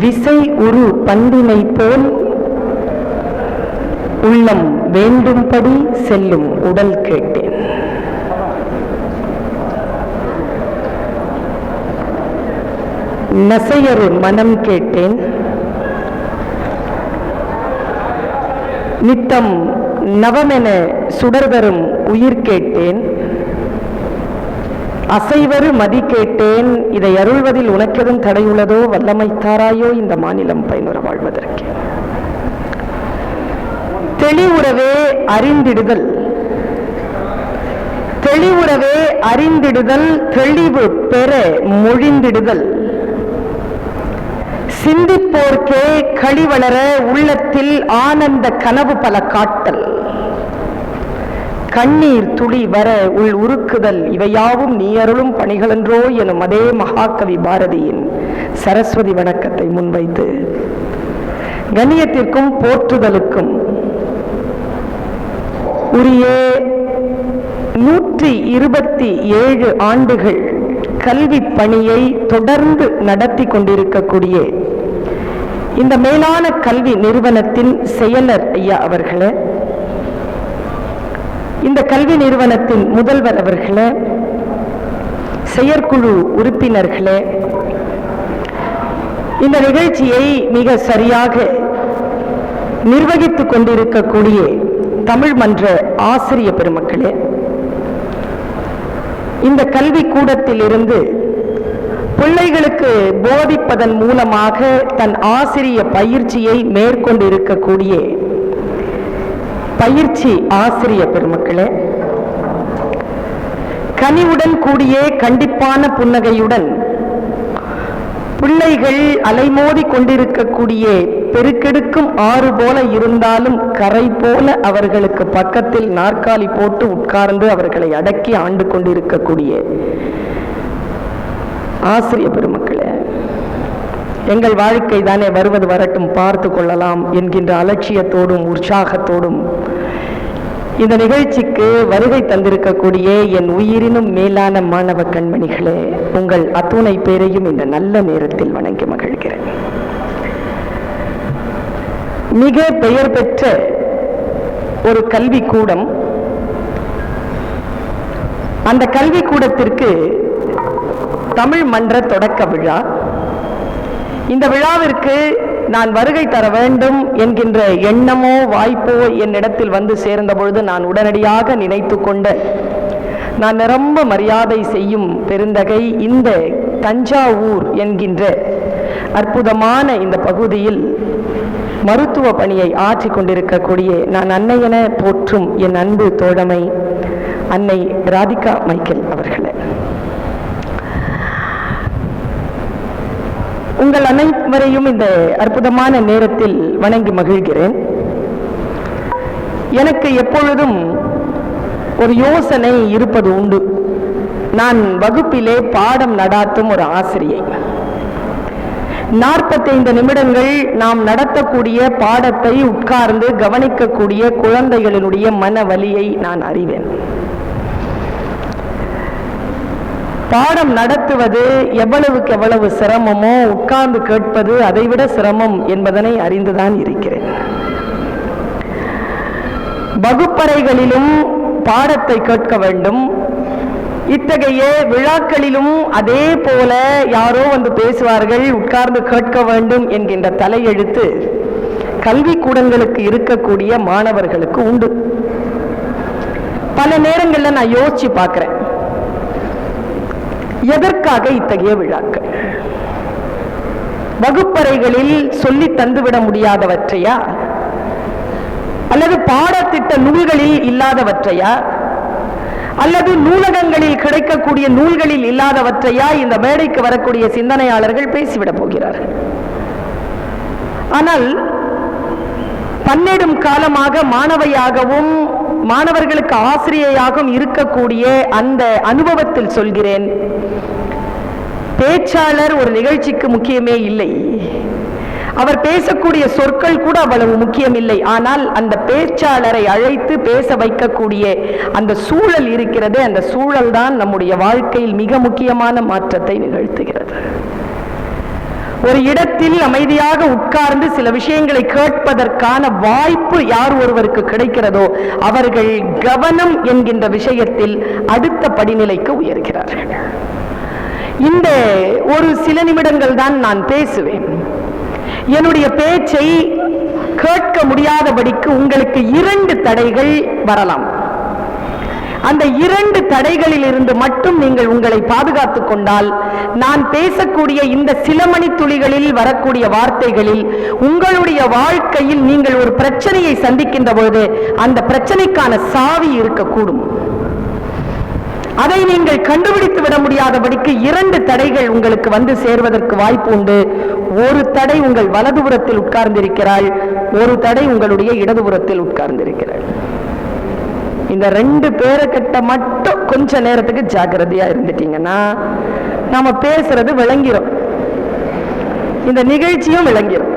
விசை உரு பந்தினை போல் உள்ளம் வேண்டும்படி செல்லும் உடல் கேட்டேன். நசையரு மனம் கேட்டேன். நித்தம் நவமென சுடர்தரும் உயிர் கேட்டேன். அசைவரு மதி கேட்டேன். இதை அருள்வதில் உனக்கெதும் தடையுள்ளதோ? வல்லமை தாராயோ இந்த மாநிலம் பயனுற வாழ்வதற்கு. தெளிவுறவே அறிந்திடுதல், தெளிவுறவே அறிந்திடுதல், தெளிவு பெற மொழிந்திடுதல், சிந்திப்போர்க்கே களிவளர உள்ளத்தில் ஆனந்த கனவு பல காட்டல், கண்ணீர் துளி வர உள் உருக்குதல், இவையாவும் நீ அருளும் பணிகளென்றோ எனும் அதே மகாகவி பாரதியின் சரஸ்வதி வணக்கத்தை முன்வைத்து கண்ணியத்திற்கும் போற்றுதலுக்கும் உரிய 127 ஆண்டுகள் கல்வி பணியை தொடர்ந்து நடத்தி கொண்டிருக்கக்கூடிய இந்த மேலான கல்வி நிறுவனத்தின் செயலர் ஐயா அவர்களே, இந்த கல்வி நிறுவனத்தின் முதல்வர் அவர்களே, செயற்குழு உறுப்பினர்களே, இந்த நிகழ்ச்சியை மிக சரியாக நிர்வகித்துக் கொண்டிருக்கக்கூடிய தமிழ் மன்ற ஆசிரிய பெருமக்களே, இந்த கல்வி கூடத்தில் இருந்து பிள்ளைகளுக்கு போதிப்பதன் மூலமாக தன் ஆசிரிய பயிற்சியை மேற்கொண்டிருக்கக்கூடிய பயிற்சி ஆசிரிய பெருமக்களே, கனிவுடன் கூடிய கண்டிப்பான புன்னகையுடன் பிள்ளைகள் அலைமோதி கொண்டிருக்கக்கூடிய பெருக்கெடுக்கும் ஆறு போல இருந்தாலும் கரை போல அவர்களுக்கு பக்கத்தில் நாற்காலி போட்டு உட்கார்ந்து அவர்களை அடக்கி ஆண்டு கொண்டிருக்கக்கூடிய ஆசிரிய பெருமக்களே, எங்கள் வாழ்க்கை தானே வருவது வரட்டும் பார்த்து கொள்ளலாம் என்கின்ற அலட்சியத்தோடும் உற்சாகத்தோடும் இந்த நிகழ்ச்சிக்கு வருகை தந்திருக்கக்கூடிய என் உயிரினும் மேலான மாணவ கண்மணிகளே, உங்கள் அத்துணை பேரையும் இந்த நல்ல நேரத்தில் வணங்கி மகிழ்கிறேன். மிக பெயர் பெற்ற ஒரு கல்வி கூடம், அந்த கல்வி கூடத்திற்கு தமிழ் மன்ற தொடக்க விழா. இந்த விழாவிற்கு நான் வருகை தர வேண்டும் என்கின்ற எண்ணமோ வாய்ப்போ என்னிடத்தில் வந்து சேர்ந்த பொழுது நான் உடனடியாக நினைத்து கொண்ட, நான் நிரம்ப மரியாதை செய்யும் பெருந்தகை இந்த தஞ்சாவூர் என்கின்ற அற்புதமான இந்த பகுதியில் மருத்துவ பணியை ஆற்றிக் கொண்டிருக்கக்கூடிய நான் அன்னையென போற்றும் என் அன்பு தோழமை அன்னை ராதிகா மைக்கேல் அவர்களே, உங்கள் அனைவரையும் இந்த அற்புதமான நேரத்தில் வணங்கி மகிழ்கிறேன். எனக்கு எப்பொழுதும் ஒரு யோசனை இருப்பது உண்டு. நான் வகுப்பிலே பாடம் நடாத்தும் ஒரு ஆசிரியை. 45 நிமிடங்கள் நாம் நடத்தக்கூடிய பாடத்தை உட்கார்ந்து கவனிக்கக்கூடிய குழந்தைகளினுடைய மன வலியை நான் அறிவேன். பாடம் நடத்துவது எவ்வளவுக்கு எவ்வளவு சிரமமோ உட்கார்ந்து கேட்பது அதைவிட சிரமம் என்பதனை அறிந்துதான் இருக்கிறேன். வகுப்பறைகளிலும் பாடத்தை கேட்க வேண்டும், இத்தகைய விழாக்களிலும் அதே போல யாரோ வந்து பேசுவார்கள், உட்கார்ந்து கேட்க வேண்டும் என்கின்ற தலையெழுத்து கல்வி கூடங்களுக்கு இருக்கக்கூடிய மாணவர்களுக்கு உண்டு. பல நேரங்களில் நான் யோசிச்சு பார்க்கிறேன், எதற்காக இத்தகைய விழாக்கள்? வகுப்பறைகளில் சொல்லி தந்துவிட முடியாதவற்றையா, அல்லது பாடத்திட்ட நூல்களில் இல்லாதவற்றையா, அல்லது நூலகங்களில் கிடைக்கக்கூடிய நூல்களில் இல்லாதவற்றையா இந்த மேடைக்கு வரக்கூடிய சிந்தனையாளர்கள் பேசிவிடப் போகிறார்கள்? ஆனால் பன்னெடும் காலமாக மாணவியாகவும் மாணவர்களுக்கு ஆசிரியையாகவும் இருக்கக்கூடிய அந்த அனுபவத்தில் சொல்கிறேன், பேச்சாளர் ஒரு நிகழ்ச்சிக்கு முக்கியமே இல்லை, அவர் பேசக்கூடிய சொற்கள் கூட அவ்வளவு முக்கியம் இல்லை. ஆனால் அந்த பேச்சாளரை அழைத்து பேச வைக்கக்கூடிய அந்த சூழல் இருக்கிறது, அந்த சூழல் தான் நம்முடைய வாழ்க்கையில் மிக முக்கியமான மாற்றத்தை நிகழ்த்துகிறது. ஒரு இடத்தில் அமைதியாக உட்கார்ந்து சில விஷயங்களை கேட்பதற்கான வாய்ப்பு யார் ஒருவருக்கு கிடைக்கிறதோ அவர்கள் கவனம் என்கின்ற விஷயத்தில் அடுத்த படிநிலைக்கு உயர்கிறார்கள். இந்த ஒரு சில நிமிடங்கள் தான் நான் பேசுவேன். என்னுடைய பேச்சை கேட்க முடியாதபடிக்கு உங்களுக்கு 2 தடைகள் வரலாம். அந்த 2 தடைகளில் இருந்து மட்டும் நீங்கள் உங்களை பாதுகாத்துக் கொண்டால், நான் பேசக்கூடிய இந்த சில மணி துளிகளில் வரக்கூடிய வார்த்தைகளில் உங்களுடைய வாழ்க்கையில் நீங்கள் ஒரு பிரச்சனையை சந்திக்கின்ற பொழுது அந்த பிரச்சனைக்கான சாவி இருக்கக்கூடும். அதை நீங்கள் கண்டுபிடித்து விட முடியாதபடிக்கு 2 தடைகள் உங்களுக்கு வந்து சேர்வதற்கு வாய்ப்பு உண்டு. ஒரு தடை உங்கள் வலதுபுறத்தில் உட்கார்ந்திருக்கிறாள், ஒரு தடை உங்களுடைய இடதுபுறத்தில் உட்கார்ந்திருக்கிறாள். இந்த 2 பேரை கிட்ட மட்டும் கொஞ்ச நேரத்துக்கு ஜாக்கிரதையா இருந்துட்டீங்கன்னா நாம பேசுறது விளங்கிரும், இந்த நிகழ்ச்சியும் விளங்கிரும்.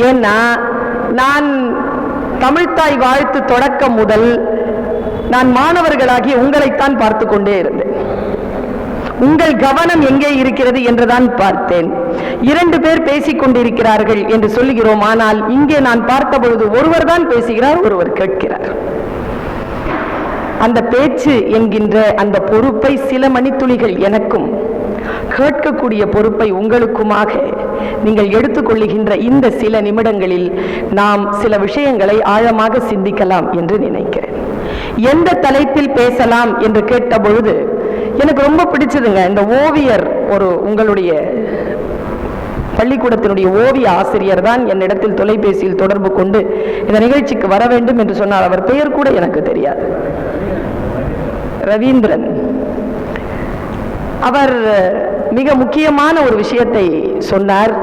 ஏன்னா நான் தமிழ்த்தாய் வாழ்த்து தொடக்கம் முதல் நான் மாணவர்களாகி உங்களைத்தான் பார்த்து கொண்டே இருந்தேன். உங்கள் கவனம் எங்கே இருக்கிறது என்றுதான் பார்த்தேன். 2 பேர் பேசிக் கொண்டிருக்கிறார்கள் என்று சொல்லுகிறோம். ஆனால் இங்கே நான் பார்த்த பொழுது ஒருவர் தான் பேசுகிறார், ஒருவர் கேட்கிறார். அந்த பேச்சு என்கின்ற அந்த பொறுப்பை சில மணித்துளிகள் எனக்கும், கேட்கக்கூடிய பொறுப்பை உங்களுக்குமாக நீங்கள் எடுத்துக்கொள்ளுகின்ற இந்த சில நிமிடங்களில் நாம் சில விஷயங்களை ஆழமாக சிந்திக்கலாம் என்று நினைக்கிறேன். எந்த தலைப்பில் பேசலாம் என்று கேட்ட பொழுது எனக்கு ரொம்ப பிடிச்சதுங்க. இந்த ஓவியர், ஒரு உங்களுடைய பள்ளிக்கூடத்தினுடைய ஓவிய ஆசிரியர் தான் என்னிடத்தில் தொலைபேசியில் தொடர்பு கொண்டு இந்த நிகழ்ச்சிக்கு வர வேண்டும் என்று சொன்னார். அவர் பெயர் கூட எனக்கு தெரியாது, ரவீந்திரன். அவர் மிக முக்கியமான ஒரு விஷயத்தை சொன்னார்.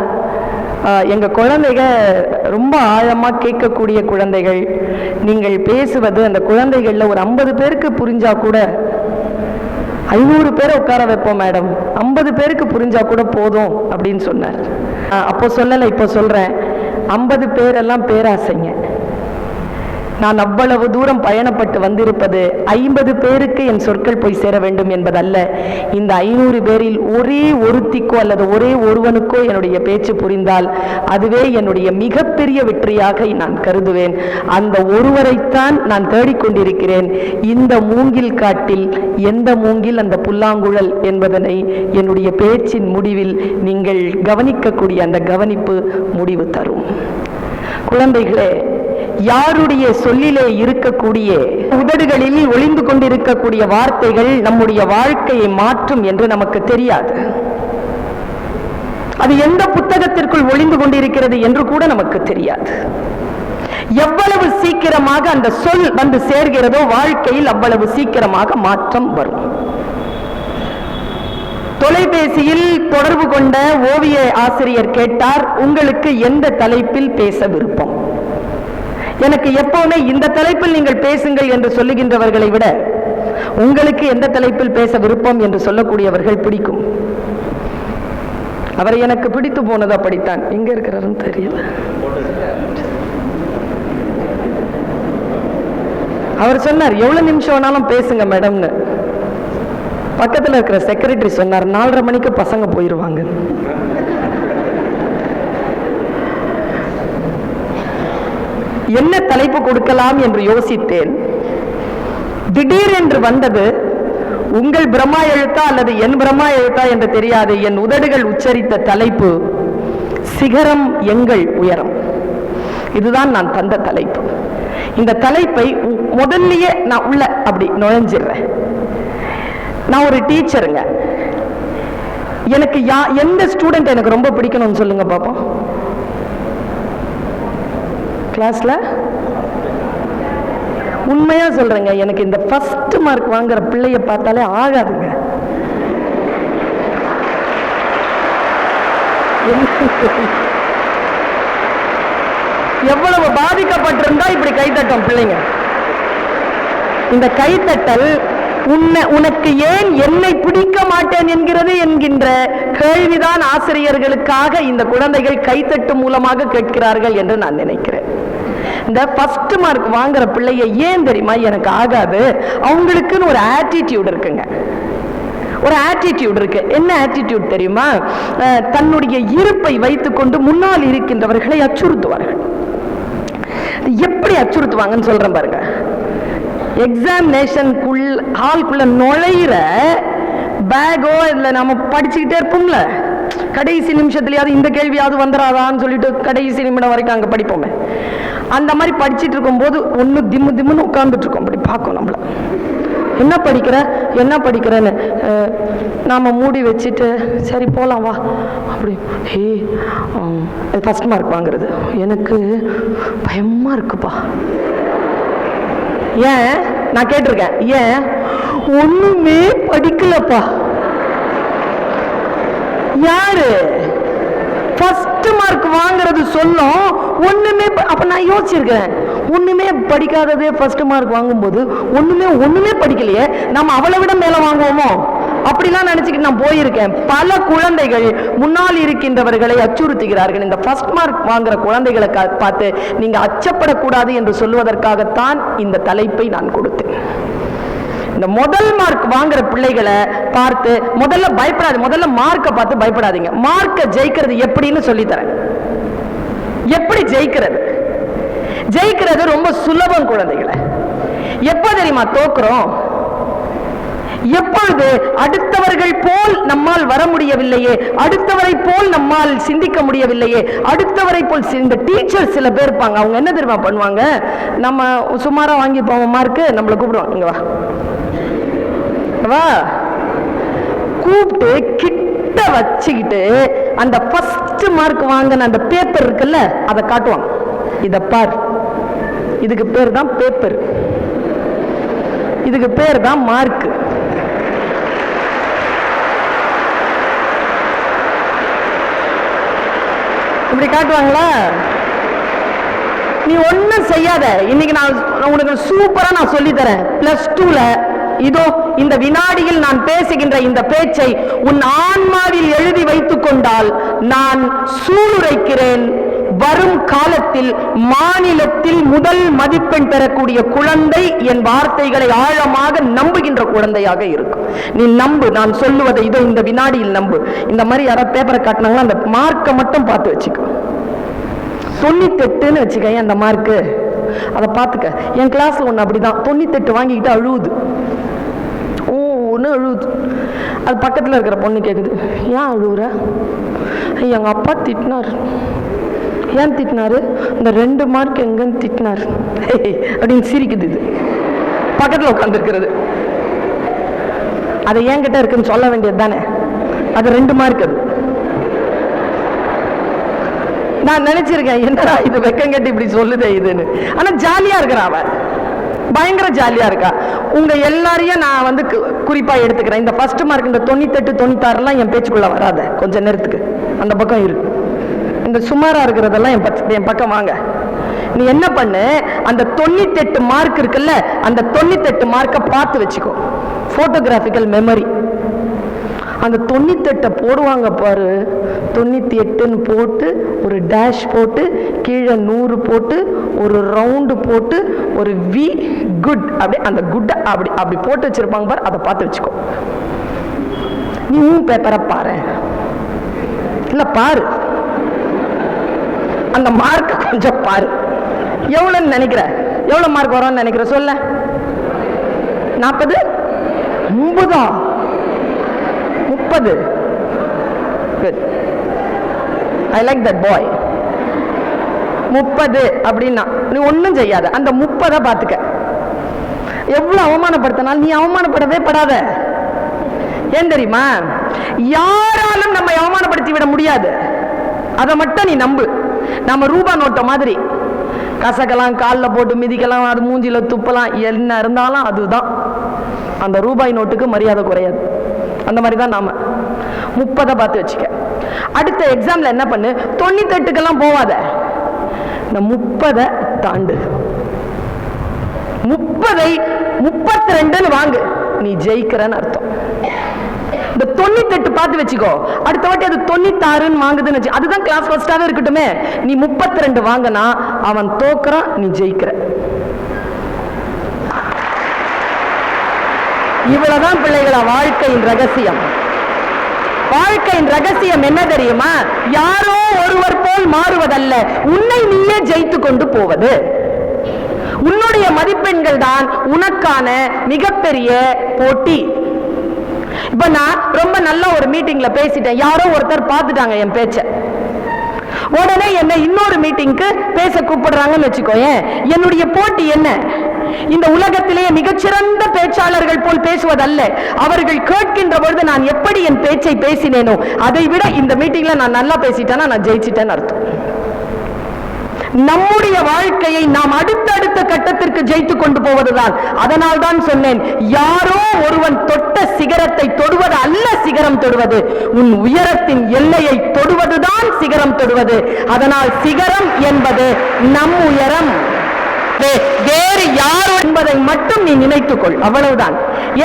எங்க குழந்தைக ரொம்ப ஆழமா கேட்கக்கூடிய குழந்தைகள். நீங்கள் பேசுவது அந்த குழந்தைகள்ல ஒரு 50 பேருக்கு புரிஞ்சா கூட 500 பேரை உட்கார வைப்போம் மேடம், 50 பேருக்கு புரிஞ்சா கூட போதும் அப்படின்னு சொன்னார். அப்போ சொல்லலை, இப்போ சொல்றேன். 50 பேரெல்லாம் பேராசைங்க. நான் அவ்வளவு தூரம் பயணப்பட்டு வந்திருப்பது 50 பேருக்கு என் சொற்கள் போய் சேர வேண்டும் என்பதல்ல. இந்த 500 பேரில் ஒரே ஒருத்திக்கோ அல்லது ஒரே ஒருவனுக்கோ என்னுடைய பேச்சு புரிந்தால் அதுவே என்னுடைய மிகப்பெரிய வெற்றியாக நான் கருதுவேன். அந்த ஒருவரைத்தான் நான் தேடிக்கொண்டிருக்கிறேன். இந்த மூங்கில் காட்டில் எந்த மூங்கில் அந்த புல்லாங்குழல் என்பதனை என்னுடைய பேச்சின் முடிவில் நீங்கள் கவனிக்கக்கூடிய அந்த கவனிப்பு முடிவு தரும். குழந்தைகளே, யாருடைய சொல்லிலே இருக்கக்கூடிய உதடுகளில் ஒளிந்து கொண்டிருக்கக்கூடிய வார்த்தைகள் நம்முடைய வாழ்க்கையை மாற்றும் என்று நமக்கு தெரியாது. அது எந்த புத்தகத்திற்குள் ஒளிந்து கொண்டிருக்கிறது என்று கூட நமக்கு தெரியாது. எவ்வளவு சீக்கிரமாக அந்த சொல் வந்து சேர்கிறதோ வாழ்க்கையில் அவ்வளவு சீக்கிரமாக மாற்றம் வரும். தொலைபேசியில் தொடர்பு கொண்ட ஓவிய ஆசிரியர் கேட்டார், உங்களுக்கு எந்த தலைப்பில் பேச விருப்பம்? எனக்கு எப்பவுமே இந்த தலைப்பில் நீங்கள் பேசுங்கள் என்று சொல்லுகின்றவர்களை விட உங்களுக்கு எந்த தலைப்பில் பேச விருப்பம் என்று சொல்லக்கூடியவர்கள் பிடிக்கும். அவரை எனக்கு பிடித்து போனதா படித்தான், எங்க இருக்கிறாருன்னு தெரியல. அவர் சொன்னார், எவ்வளவு நிமிஷம் வேணாலும் பேசுங்க மேடம்னு. பக்கத்தில் இருக்கிற செக்ரட்டரி சொன்னார், 4:30 மணிக்கு பசங்க போயிருவாங்க. என்ன தலைப்பு கொடுக்கலாம் என்று யோசித்தேன். திடீரென்று வந்தது, உங்கள் பிரம்மா எழுத்தா அல்லது என் பிரம்மா எழுத்தா என்று தெரியாது, என் உதடுகள் உச்சரித்த தலைப்பு சிகரம் எங்கள் உயரம். இதுதான் நான் தந்த தலைப்பு. இந்த தலைப்பை முதல்லயே நான் உள்ள அப்படி நுழைஞ்சிடுறேன். நான் ஒரு டீச்சருங்க. எனக்கு எந்த ஸ்டூடெண்ட் எனக்கு ரொம்ப பிடிக்கணும்னு சொல்லுங்க பாப்போம். கிளாஸ்ல உண்மையா சொல்றேங்க, எனக்கு இந்த ஃபர்ஸ்ட் மார்க் வாங்குற பிள்ளைய பார்த்தாலே ஆகாதுங்க. எவ்வளவு பாதிக்கப்பட்டிருந்தா இப்படி கைத்தட்டும் பிள்ளைங்க. இந்த கைத்தட்டல் உனக்கு ஏன் என்னை பிடிக்க மாட்டேன் என்கிறது என்கின்ற கேள்விதான் ஆசிரியர்களுக்காக இந்த குழந்தைகள் கைத்தட்டு மூலமாக கேட்கிறார்கள் என்று நான் நினைக்கிறேன். இந்த ஃபர்ஸ்ட் மார்க் வாங்குற பிள்ளைய ஏன் தெரியுமா எனக்கு ஆகாது, அவங்களுக்குன்னு ஒரு ஆட்டிடியூட் இருக்குங்க, ஒரு ஆட்டிடியூட் இருக்கு. என்ன ஆட்டிடியூட் தெரியுமா? தன்னுடைய இருப்பை வைத்துக்கொண்டு முன்னால் இருக்கின்றவர்களை அச்சுறுத்துவார்கள். எப்படி அச்சுறுத்துவாங்கன்னு சொல்றேன் பாருங்க. எக்ஸாமினேஷன் ஹால்குள்ள நுழையிற பேகோ இதுல நம்ம படிச்சுக்கிட்டே இருப்போம்ல, கடைசி நிமிஷத்துலயாவது இந்த கேள்வியாவது வந்துடாதான்னு சொல்லிட்டு கடைசி நிமிடம் வரைக்கும் அங்க படிப்போமே, அந்த மாதிரி படிச்சுட்டு இருக்கும் போது ஒண்ணு திம்மு திம்முன்னு உட்கார்ந்துட்டு இருக்கோம். அப்படி பார்க்கும் நம்மள, என்ன படிக்கிறேன்னு நாம மூடி வச்சுட்டு சரி போலாம் வா அப்படி. ஃபர்ஸ்ட் மார்க் வாங்குறது எனக்கு பயமா இருக்குப்பா. ஏன் நான் கேட்டிருக்கேன், ஏன் ஒண்ணுமே படிக்கலப்பா. யாரு ஃபர்ஸ்ட் மார்க் வாங்குறது சொல்லும், ஒண்ணுமே. அப்ப நான் யோசிச்சிருக்கேன், ஒண்ணுமே படிக்காததே ஃபர்ஸ்ட் மார்க் வாங்கும்போது ஒண்ணுமே படிக்கலையே, நம்ம அவளை விட மேல வாங்குவோமோ அப்படிலாம் நினைச்சுக்கிட்டு நான் போயிருக்கேன். பல குழந்தைகள் முன்னால் இருக்கின்றவர்களை அச்சுறுத்துகிறார்கள். இந்த ஃபர்ஸ்ட் மார்க் வாங்குற குழந்தைகளை பார்த்து நீங்க அச்சப்படக்கூடாது என்று சொல்வதற்காகத்தான் இந்த தலைப்பை நான் கொடுத்தேன். இந்த முதல் மார்க் வாங்குற பிள்ளைகளை பார்த்து முதல்ல பயப்படாது, முதல்ல மார்க்கை பார்த்து பயப்படாதீங்க. மார்க்கை ஜெயிக்கிறது எப்படின்னு சொல்லித்தரேன். எப்படி ஜெயிக்கிறது ரொம்ப சுலபம் குழந்தைகளை. எப்ப தெரியுமா தோக்குறோம்? எப்பொழுது அடுத்தவர்கள் போல் நம்மால் வர முடியவில்லையே, அடுத்தவரை போல் நம்மால் சிந்திக்க முடியவில்லையே, அடுத்தவரை போல். இந்த டீச்சர் சில பேர் இருப்பாங்க, அவங்க என்ன தெரியுமா பண்ணுவாங்க, நம்ம சுமாரா வாங்கி போவோம் மார்க்கு, நம்மளை கூப்பிடுவாங்க, இங்க வா கூப்பிட்டு கிட்ட வச்சுக்கிட்டு அந்த ஃபர்ஸ்ட் மார்க் வாங்கின அந்த பேப்பர் இருக்குல்ல அதை காட்டுவாங்க. இத பார், இதுக்கு பேர் தான் பேப்பர், இதுக்கு பேர் தான் மார்க். இப்படி காட்டுவாங்களா? நீ ஒன்னும் செய்யாத, இன்னைக்கு நான் உனக்கு சூப்பரா நான் சொல்லி தரேன். +2ல இதோ இந்த வினாடியில் நான் பேசுகின்ற இந்த பேச்சை உன் ஆன்மாவில் எழுதி வைத்துக் கொண்டால் நான் சூளுரைக்கிறேன், வரும் காலத்தில் மாநிலத்தில் முதல் மதிப்பெண் பெறக்கூடிய குழந்தை என் வார்த்தைகளை ஆழமாக நம்புகின்ற குழந்தையாக இருக்கும். நீ நம்பு, நான் சொல்லுவதை இதோ இந்த வினாடியில் நம்பு. இந்த மாதிரி யாராவது பேப்பரை காட்டினாங்களா அந்த மார்க்கை மட்டும் பார்த்து வச்சுக்கோ. 98ன்னு வச்சுக்க அந்த மார்க்கு, அதை பார்த்துக்க. என் கிளாஸ்ல ஒன்று அப்படிதான் 98 வாங்கிக்கிட்டு அழுவுது, அழுவுது. அது பக்கத்தில் இருக்கிற பொண்ணு கேட்குது, ஏன் அழுவுற? எங்க அப்பா திட்டினார். ஏன் திட்டினாரு? இந்த 2 மார்க் எங்கன்னு திட்டினார் அப்படின்னு சிரிக்குது. இது பக்கத்தில் உட்காந்துருக்கிறது. அது என்கிட்ட இருக்குன்னு சொல்ல வேண்டியது தானே, அது 2 மார்க். அது நான் நினைச்சிருக்கேன், என்னடா இது வெக்கம் கட்டி இப்படி சொல்லுதே இதுன்னு. ஆனா ஜாலியா இருக்கிறா, அவ பயங்கர ஜாலியா இருக்கா. உங்க எல்லாரையும் நான் குறிப்பா எடுத்துக்கிறேன். இந்த ஃபர்ஸ்ட் மார்க் இந்த 98 96 என் பேச்சுக்குள்ள வராத, கொஞ்ச நேரத்துக்கு அந்த பக்கம் இருக்கு. இந்த சுமாரா இருக்கிறதெல்லாம் என் பக்கம் வாங்க. நீ என்ன பண்ணு, அந்த 98 மார்க் இருக்குல்ல, அந்த 98 மார்க்கை பார்த்து வச்சுக்கோ. போட்டோகிராபிக்கல் மெமரி. அந்த 98 போடுவாங்க பாரு, 98ன்னு போட்டு ஒரு டேஷ் போட்டு கீழே 100 போட்டு ஒரு ரவுண்டு போட்டு ஒரு வி குட் அப்படி அந்த குட்டை அப்படி அப்படி போட்டு வச்சிருப்பாங்க பாரு, அதை பார்த்து வச்சுக்கோ. நீ பேப்பரை பாரு, இல்ல பாரு, அந்த மார்க்க கொஞ்சம் பாரு. எவ்வளவுன்னு நினைக்கிற? எவ்வளவு மார்க் வரும்னு நினைக்கிற? சொல்ல. 40 30 30. Good. I like that boy. 30 அப்படின்னா நீ ஒன்னும் செய்யாத, அந்த 30 பார்த்துக்க. எவ்வளவு அவமானப்படுத்தினாலும் நீ அவமானப்படவே படாத. ஏன் தெரியுமா? யாராலும் நம்ம அவமானப்படுத்தி விட முடியாது, அதை மட்டும் நீ நம்பு. நம்ம ரூபா நோட்டை மாதிரி கசக்கலாம், காலில் போட்டு மிதிக்கலாம், அது மூஞ்சில துப்பலாம், என்ன இருந்தாலும் அதுதான். அந்த ரூபாய் நோட்டுக்கு மரியாதை குறையாது. அந்த மாதிரி தான் நாம. 30 பார்த்து வச்சுக்க. அடுத்த எக்ஸாம்ல என்ன பண்ணு, 98க்கெல்லாம் போவாத, இந்த 30 தாண்டு. 30ஐ 32ன்னு வாங்கு, நீ ஜெயிக்கிறன்னு அர்த்தம். இந்த 98 பார்த்து வச்சுக்கோ. அடுத்த வாட்டி அது 96ன்னு வாங்குதுன்னு வச்சு, அதுதான் கிளாஸ் ஃபர்ஸ்டாவே இருக்கட்டுமே. நீ 32 வாங்கினா அவன் தோக்குறான், நீ ஜெயிக்கிற. இவ்வளவுதான் பிள்ளைகளா வாழ்க்கையின் ரகசியம். வாழ்க்கையின் ரகசியம் என்ன தெரியுமா? யாரோ ஒருவர் போல் மாறுவதல்ல, உன்னை நீயே ஜெயித்து கொண்டு போவது. உன்னுடைய மதிப்பெண்கள் தான் உனக்கான மிகப்பெரிய போட்டி. இப்ப நான் ரொம்ப நல்ல ஒரு மீட்டிங்ல பேசிட்டேன், யாரோ ஒருத்தர் பார்த்துட்டாங்க என் பேச்ச, உடனே என்ன இன்னொரு மீட்டிங்க்கு பேச கூப்பிடுறாங்கன்னு வச்சுக்கோயேன். என்னுடைய போட்டி என்ன? இந்த உலகத்திலேயே மிகச்சிறந்த பேச்சாளர்கள் போல் பேசுவதல்ல, அவர்கள் கேட்கின்ற பொழுது நான் எப்படி என் பேச்சை பேசினேனோ அதை விட இந்த மீட்டிங்ல நான் நல்லா பேசிட்டேன்னா நான் ஜெயிச்சிட்டேன்னு அர்த்தம். நம்முடைய வாழ்க்கையை நாம் அடுத்தடுத்த கட்டத்திற்கு ஜெயித்து கொண்டு போவதுதான். அதனால் தான் சொன்னேன், யாரோ ஒருவன் தொட்ட சிகரத்தை தொடுவது அல்ல சிகரம் தொடுவது, உன் உயரத்தின் எல்லையை தொடுவதுதான் சிகரம் தொடுவது. அதனால் சிகரம் என்பது நம் உயரம், வேறு யாரோ என்பதை மட்டும் நீ நினைத்துக்கொள், அவ்வளவுதான்.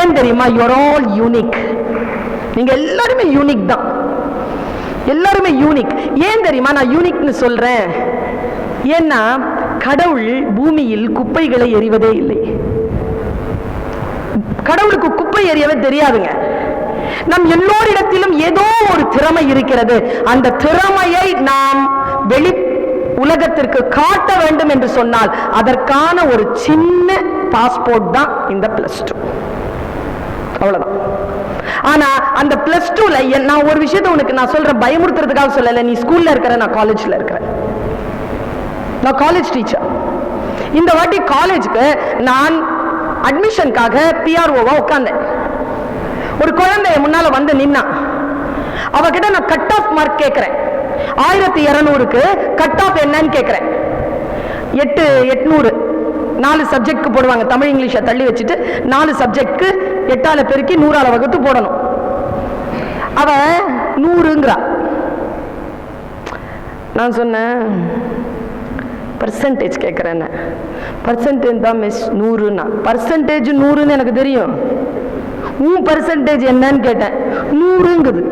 ஏன் தெரியுமா? You are all unique. நீங்க எல்லாருமே யூனிக் தான், எல்லாருமே யூனிக். ஏன் தெரியுமா நான் யூனிக்னு சொல்றேன்? ஏன்னா கடவுள் பூமியில் குப்பைகளை எறிவதே இல்லை. கடவுளுக்கு குப்பை எறியவே தெரியாதுங்க. நம் எல்லோரிடத்திலும் ஏதோ ஒரு திறமை இருக்கிறது. அந்த திறமையை நாம் வெளி உலகத்திற்கு காட்ட வேண்டும் என்று சொன்னால் அதற்கான ஒரு சின்ன பாஸ்போர்ட் தான் இந்த +2. அவ்வளவுதான். ஆனா அந்த +2ல நான் ஒரு விஷயத்தை உனக்கு நான் சொல்றேன், பயமுறுத்துறதுக்காக சொல்லல. நீ ஸ்கூல்ல இருக்கிற, நான் காலேஜ்ல இருக்கிறேன். நான் காலேஜ் டீச்சர். இந்த வாட்டி காலேஜுக்கு நான் அட்மிஷனுக்காக பிஆர்ஓவா உட்கார்ந்தேன். ஒரு குழந்தை முன்னால வந்து நின்னா, அவகிட்ட நான் கட் ஆஃப் மார்க் கேட்கிறேன். 1200க்கு கட் ஆஃப் என்னன்னு கேட்கிறேன். 800 4 சப்ஜெக்ட்க்கு போடுவாங்க. தமிழ் இங்கிலீஷை தள்ளி வச்சுட்டு 4 சப்ஜெக்ட்க்கு 8ஆல பெருக்கி 100ஆல வகுத்து போடணும். அவ 100ங்கிறா. நான் சொன்னேன், பர்சன்டேஜ் கேட்குறேன். பர்சன்டேஜ் தான் மிஸ் 100ன்னா. பர்சன்டேஜ் 100ன்னு எனக்கு தெரியும், உன் பர்சன்டேஜ் என்னன்னு கேட்டேன். 100ங்குது.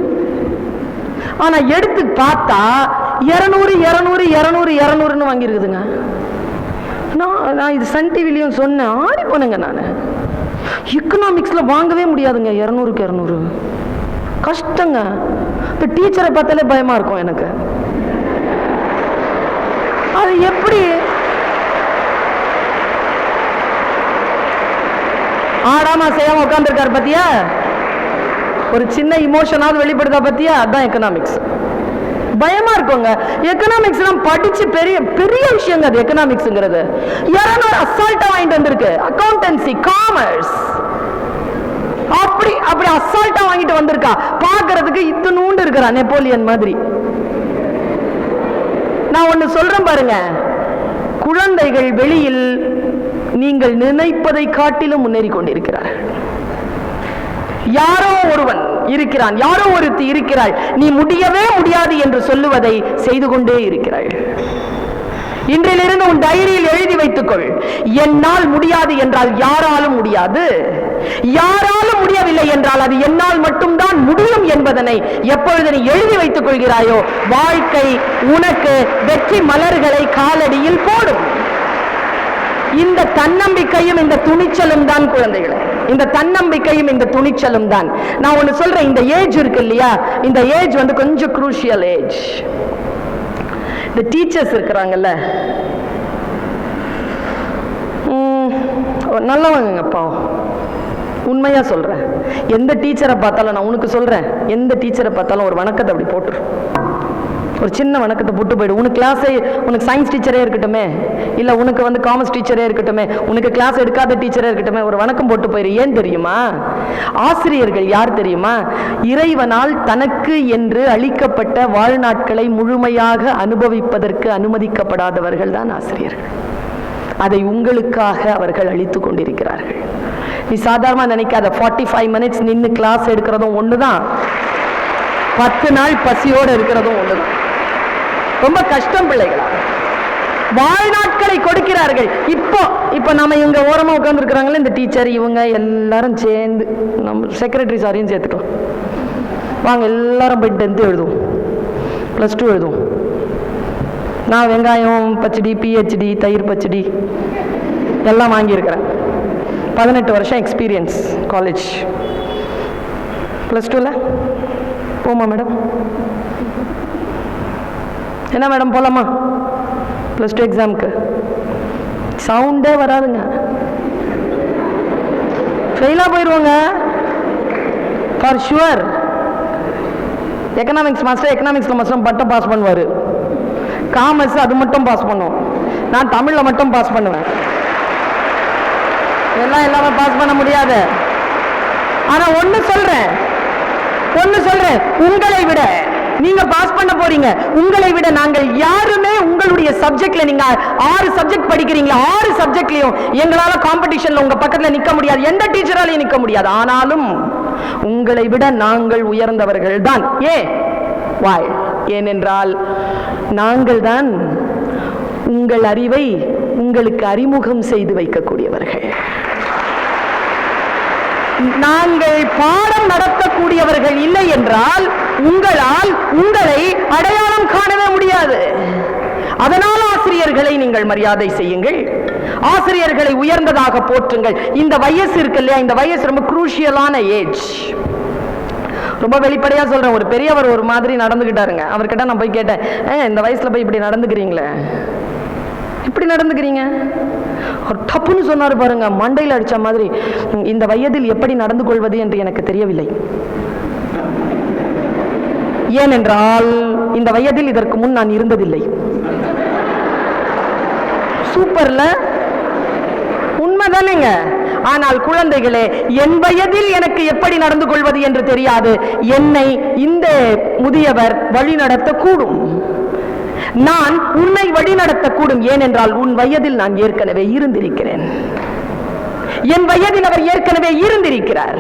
ஆனா எடுத்து பார்த்தா 200 200 200 200ன்னு வாங்கியிருக்குதுங்க. நான் இது சன் டிவிலையும் சொன்னேன், ஆடி போனேங்க. நான் எக்கனாமிக்ஸ்ல வாங்கவே முடியாதுங்க 200க்கு 200, கஷ்டங்க. இப்போ டீச்சரை பார்த்தாலே பயமா இருக்கும் எனக்கு. அது எப்படி ஆடாம செய்யாம உட்கார்ந்துருக்காரு பத்தியா? ஒரு சின்ன இமோஷனாவது வெளிப்படுதா பத்தியா? அதான் எக்கனாமிக்ஸ். பயமா இருக்குங்க. எக்கனாமிக்ஸ் படிச்சு பெரிய பெரிய விஷயங்க. அது எக்கனாமிக்ஸ்ங்கிறது 200 அசால்ட்டா வாங்கிட்டு வந்திருக்கு. அக்கௌண்டன்சி, காமர்ஸ் அப்படி அப்படி அசால்ட்டா வாங்கிட்டு வந்திருக்கா. பாக்குறதுக்கு இத்தனூண்டு இருக்கிறா, நெப்போலியன் மாதிரி. நான் ஒன்னு சொல்றேன் பாருங்க, குழந்தைகள் வெளியில் நீங்கள் நினைப்பதை காட்டிலும் முன்னேறி கொண்டிருக்கிறார்கள். யாரோ ஒருவன் இருக்கிறான், யாரோ ஒருத்தி இருக்கிறாள், நீ முடியவே முடியாது என்று சொல்லுவதை செய்து கொண்டே இருக்கிறாள். இன்றிலிருந்து உன் டைரியில் எழுதி வைத்துக்கொள், என்னால் முடியாது என்றால் யாராலும் முடியாது, யாராலும் முடியவில்லை என்றால் அது என்னால் மட்டும்தான் முடியும் என்பதனை எப்பொழுது நீ எழுதி வைத்துக் கொள்கிறாயோ, வாழ்க்கை உனக்கு வெற்றி மலர்களை காலடியில் போடும். இந்த தன்னம்பிக்கையும் இந்த துணிச்சலும் தான் குழந்தைகளை, இந்த தன்னம்பிக்கையும் இந்த துணிச்சலும் தான். நான் ஒன்னு சொல்றேன், இந்த ஏஜ் இருக்கு இல்லையா, இந்த ஏஜ் கொஞ்சம் குரூஷியல் ஏஜ். இந்த டீச்சர்ஸ் இருக்கிறாங்கல்ல, நல்லவங்கப்பா, உண்மையா சொல்றேன். எந்த டீச்சரை பார்த்தாலும், நான் உனக்கு சொல்றேன், எந்த டீச்சரை பார்த்தாலும் ஒரு வணக்கத்தை அப்படி போட்டு, ஒரு சின்ன வணக்கத்தை போட்டு போயிடு. உனக்கு கிளாஸே, உனக்கு சயின்ஸ் டீச்சரே இருக்கட்டுமே, இல்ல உனக்கு காமர்ஸ் டீச்சரே இருக்கட்டுமே, உனக்கு கிளாஸ் எடுக்காத டீச்சரே இருக்கட்டுமே, ஒரு வணக்கம் போட்டு போயிரு. ஏன் தெரியுமா? ஆசிரியர்கள் யார் தெரியுமா? இறைவனால் தனக்கு என்று அளிக்கப்பட்ட வாழ்நாட்களை முழுமையாக அனுபவிப்பதற்கு அனுமதிக்கப்படாதவர்கள் தான் ஆசிரியர்கள். அதை உங்களுக்காக அவர்கள் அளித்துக் கொண்டிருக்கிறார்கள். நீ சாதாரணமா நினைக்காத. 45 minutes நின்று கிளாஸ் எடுக்கிறதும் ஒண்ணுதான், 10 நாள் பசியோடு இருக்கிறதும் ஒண்ணுதான். ரொம்ப கஷ்டம் பிள்ளைகளா. வாழ்நாட்களை கொடுக்கிறார்கள். இப்போ நம்ம இவங்க ஓரமா உட்கார்ந்து இருக்கிறாங்களே, இந்த டீச்சர் இவங்க எல்லாரும் சேர்ந்து, நம்ம செக்ரட்டரி சாரையும் சேர்த்துட்டோம், வாங்க எல்லாரும் போய் 10th எழுதுவோம், +2 எழுதுவோம். நான் வெங்காயம் பச்சடி, PhD, தயிர் பச்சடி எல்லாம் வாங்கியிருக்கிறேன். 18 வருஷம் எக்ஸ்பீரியன்ஸ் காலேஜ். +2ல போமா மேடம்? என்ன மேடம் போலாமா +2 எக்ஸாமுக்கு? சவுண்டே வராதுங்க, ஃபெயிலா போயிடுவாங்க ஃபார் ஷுவர். எக்கனாமிக்ஸ் மாஸ்டர் எக்கனாமிக்ஸ்ல மட்டும் பட்டம் பாஸ் பண்ணுவார், காமர்ஸ் அது மட்டும் பாஸ் பண்ணுவோம், நான் தமிழில் மட்டும் பாஸ் பண்ணுவேன். எல்லாமே பாஸ் பண்ண முடியாது. ஆனா ஒன்னு சொல்றேன், உங்களை விட நீங்க பாஸ் பண்ண போறீங்க, உங்களை விட நாங்கள் யாருமே உங்களுடைய சப்ஜெக்ட்ல, நீங்க 6 சப்ஜெக்ட் படிக்கிறீங்களா, 6 சப்ஜெக்ட்லயும் எங்களால காம்படிஷன்ல உங்க பக்கத்துல நிக்க முடியாது, எந்த டீச்சராலையும் நிக்க முடியாது. ஆனாலும் உங்களை விட நாங்கள் உயர்ந்தவர்கள் தான். ஏனென்றால் நாங்கள் தான் உங்கள் அறிவை உங்களுக்கு அறிமுகம் செய்து வைக்கக்கூடியவர்கள். நாங்கள் பாடம் நடத்தக்கூடியவர்கள் இல்லை என்றால் உங்களால் உங்களை அடையாளம் காணவே முடியாது. அதனால் ஆசிரியர்களை நீங்கள் மரியாதை செய்யுங்கள், ஆசிரியர்களை உயர்ந்ததாக போற்றுங்கள். இந்த வயசு இருக்கு இல்லையா, இந்த வயசு ரொம்ப குரூஷியலான ஏஜ். ரொம்ப வெளிப்படையா சொல்றேன், ஒரு பெரியவர் ஒரு மாதிரி நடந்துகிட்டாருங்க. அவர்கிட்ட நான் போய் கேட்டேன், இந்த வயசுல போய் இப்படி நடந்துக்கிறீங்களே, இப்படி நடந்துக்கிறீங்க? ஒரு தப்புன்னு சொன்னாரு பாருங்க, மண்டையில் அடிச்ச மாதிரி. இந்த வயதில் எப்படி நடந்து கொள்வது என்று எனக்கு தெரியவில்லை. ஏனென்றால் இந்த வயதில் இதற்கு முன் நான் இருந்ததில்லை. சூப்பர்ல, உண்மைதானேங்க? ஆனால் குழந்தைகளே, என் வயதில் எனக்கு எப்படி நடந்து கொள்வது என்று தெரியாது. என்னை இந்த முதியவர் வழி நடத்தக்கூடும், நான் உன்னை வழி நடத்தக்கூடும். ஏனென்றால் உன் வயதில் நான் ஏற்கனவே இருந்திருக்கிறேன், என் வயதில் அவர் ஏற்கனவே இருந்திருக்கிறார்.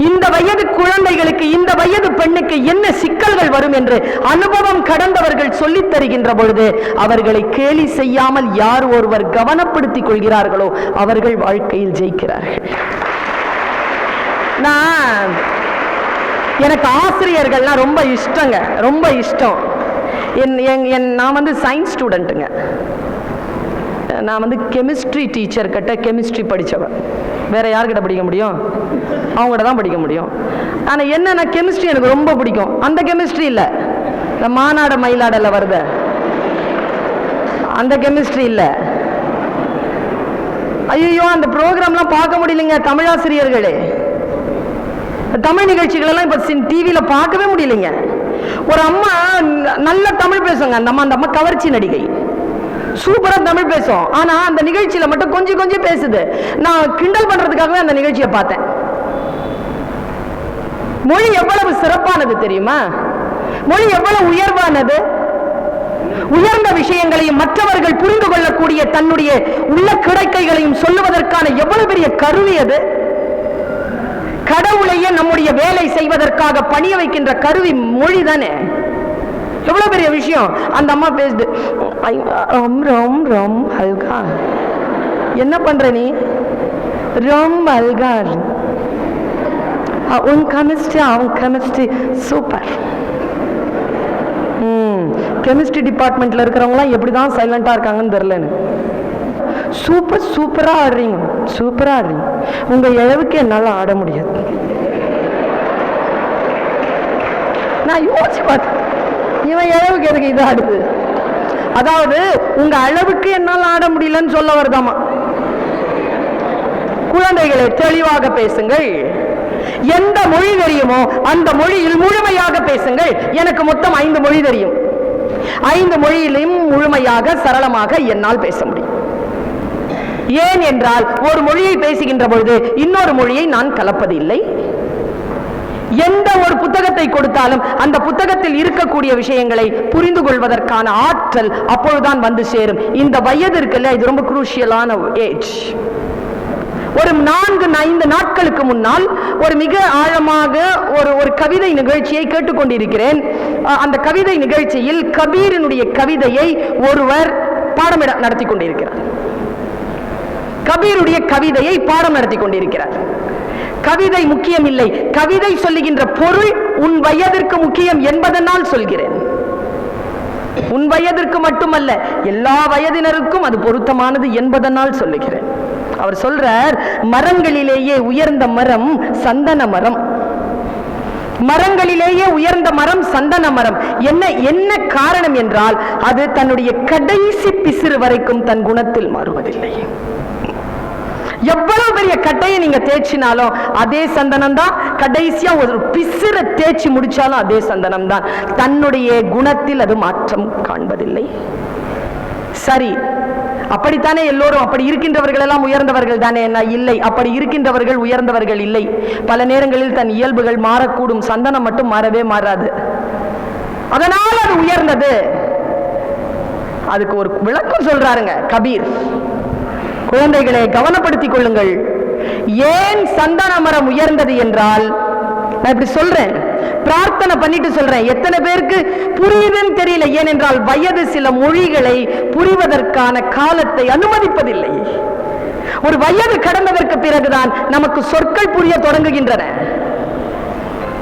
இந்த வயது குழந்தைகளுக்கு, இந்த வயது பெண்ணுக்கு என்ன சிக்கல்கள் வரும் என்று அனுபவம் கடந்தவர்கள் சொல்லித் தருகின்ற பொழுது அவர்களை கேலி செய்யாமல் யார் ஒருவர் கவனப்படுத்திக் கொள்கிறார்களோ அவர்கள் வாழ்க்கையில் ஜெயிக்கிறார்கள். எனக்கு ஆசிரியர்கள்லாம் ரொம்ப இஷ்டங்க, ரொம்ப இஷ்டம். நான் சயின்ஸ் ஸ்டூடெண்ட்டுங்க. நான் கெமிஸ்ட்ரி டீச்சர் கிட்ட கெமிஸ்ட்ரி படித்தவன். வேற யார்கிட்ட படிக்க முடியும்? அவங்ககிட்ட தான் படிக்க முடியும். ஆனால் என்ன, கெமிஸ்ட்ரி எனக்கு ரொம்ப பிடிக்கும். அந்த கெமிஸ்ட்ரி இல்லை, இந்த மாநாடு மயிலாடல வருத அந்த கெமிஸ்ட்ரி இல்லை. ஐயோ, அந்த ப்ரோக்ராம்லாம் பார்க்க முடியலைங்க. தமிழாசிரியர்களே, தமிழ் நிகழ்ச்சிகள் எல்லாம் இப்ப டிவியில பார்க்கவே முடியலைங்க. ஒரு அம்மா நல்ல தமிழ் பேசுங்க, அந்த அம்மா கவர்ச்சி நடிகை, சூப்பரா தமிழ் பேசும். ஆனா அந்த நிகழ்ச்சியில மட்டும் கொஞ்சம் கொஞ்சம் பேசுது. நான் கிண்டல் பண்றதுக்காகவே அந்த நிகழ்ச்சியை பார்த்தேன். மொழி எவ்வளவு சிறப்பானது தெரியுமா? மொழி எவ்வளவு உயர்வானது. உயர்ந்த விஷயங்களையும் மற்றவர்கள் புரிந்து கொள்ளக்கூடிய தன்னுடைய உள்ள கிடைக்கைகளையும் சொல்லுவதற்கான எவ்வளவு பெரிய கருவி அது. கடவுளையே நம்முடைய வேலை செய்வதற்காக பணிய வைக்கின்ற கருவி மொழி தானே. எவ்வளவு பெரிய விஷயம். அந்த அம்மா பேசுது, அல்கா, என்ன பண்ற நீ? ரொம்ப அல்கார். உன் கெமிஸ்ட்ரி, அவன் கெமிஸ்ட்ரி சூப்பர். கெமிஸ்ட்ரி டிபார்ட்மெண்ட்ல இருக்கிறவங்களாம் எப்படிதான் சைலண்டா இருக்காங்கன்னு தெரியல. சூப்பரா ஆடுறீங்க, சூப்பரா ஆடுறீங்க. உங்க அளவுக்கு என்னால ஆட முடியாது. நான் யோசிச்சு பார்த்தேன், இவன் அளவுக்கு எதுக்கு இது ஆடுது? அதாவது உங்க அளவுக்கு என்னால் ஆட முடியலன்னு சொல்ல வருதாமா. குழந்தைகளை தெளிவாக பேசுங்கள். எந்த மொழி தெரியுமோ அந்த மொழியில் முழுமையாக பேசுங்கள். எனக்கு மொத்தம் 5 மொழி தெரியும். 5 மொழியிலும் முழுமையாக சரளமாக என்னால் பேச முடியும். ஏன் என்றால் ஒரு மொழியை பேசுகின்ற பொழுது இன்னொரு மொழியை நான் கலப்பதில்லை. எந்த ஒரு புத்தகத்தை கொடுத்தாலும் அந்த புத்தகத்தில் இருக்கக்கூடிய விஷயங்களை புரிந்து கொள்வதற்கான ஆற்றல் அப்பொழுதுதான் வந்து சேரும். இந்த வயது இருக்குல்ல, இது ரொம்ப குரூஷியலான ஏஜ். ஒரு 4-5 நாட்களுக்கு முன்னால் ஒரு மிக ஆழமாக ஒரு கவிதை நிகழ்ச்சியை கேட்டுக்கொண்டிருக்கிறேன். அந்த கவிதை நிகழ்ச்சியில் கபீரினுடைய கவிதையை ஒருவர் பாடம் நடத்தி கொண்டிருக்கிறார். கபீருடைய கவிதையை பாடம் நடத்தி கொண்டிருக்கிறார். கவிதை முக்கியம் இல்லை, கவிதை சொல்லுகின்ற பொருள் உன் வயதிற்கு முக்கியம் என்பதனால் சொல்கிறேன். உன் வயதிற்கு மட்டுமல்ல, எல்லா வயதினருக்கும் அது பொருத்தமானது என்பதனால் சொல்லுகிறேன். அவர் சொல்றார், மரங்களிலேயே உயர்ந்த மரம் சந்தன மரம். மரங்களிலேயே உயர்ந்த மரம் சந்தன மரம். என்ன காரணம் என்றால், அது தன்னுடைய கடைசி பிசிறு வரைக்கும் தன் குணத்தில் மாறுவதில்லை. எவ்வளவு பெரிய கட்டையை நீங்க தேய்ச்சினாலும் அதே சந்தனம் தான், கடைசியா ஒரு பிசிற தேய்ச்சி முடிச்சாலும் அதே சந்தனம் தான். தன்னுடைய குணத்தில் அது மாற்றம் காண்பதில்லை. சரி, அப்படித்தானே எல்லோரும்? அப்படி இருக்கின்றவர்கள் எல்லாம் உயர்ந்தவர்கள் தானே? என்ன இல்லை, அப்படி இருக்கின்றவர்கள் உயர்ந்தவர்கள் இல்லை. பல நேரங்களில் தன் இயல்புகள் மாறக்கூடும், சந்தனம் மட்டும் மாறவே மாறாது. அதனால் அது உயர்ந்தது. அதுக்கு ஒரு விளக்கம் சொல்றாருங்க கபீர். குழந்தைகளை கவனப்படுத்திக் கொள்ளுங்கள். ஏன் சந்தன மரம் உயர்ந்தது என்றால், நான் இப்படி சொல்றேன், பிரார்த்தனை பண்ணிட்டு சொல்றேன், எத்தனை பேருக்கு புரியுதுன்னு தெரியல. ஏனென்றால் வயது சில மொழிகளை புரிவதற்கான காலத்தை அனுமதிப்பதில்லை. ஒரு வயது கடந்ததற்கு பிறகுதான் நமக்கு சொற்கள் புரிய தொடங்குகின்றன.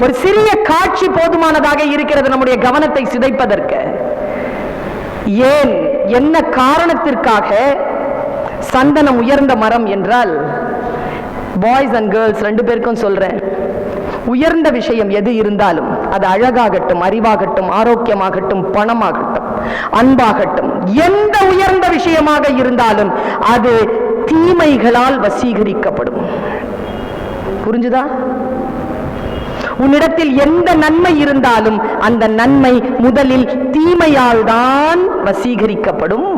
ஒரு சிறிய காட்சி போதுமானதாக இருக்கிறது நம்முடைய கவனத்தை சிதைப்பதற்கு. ஏன், என்ன காரணத்திற்காக சந்தனம் உயர்ந்த மரம் என்றால், பாய்ஸ் அண்ட் கேர்ள்ஸ் ரெண்டு பேருக்கும் சொல்றேன், உயர்ந்த விஷயம் எது இருந்தாலும், அது அழகாகட்டும், அறிவாகட்டும், ஆரோக்கியமாகட்டும், பணமாகட்டும், அன்பாகட்டும், எந்த உயர்ந்த விஷயமாக இருந்தாலும் அது தீமைகளால் வசீகரிக்கப்படும். புரிஞ்சுதா? உன்னிடத்தில் எந்த நன்மை இருந்தாலும் அந்த நன்மை முதலில் தீமையால் தான் வசீகரிக்கப்படும்.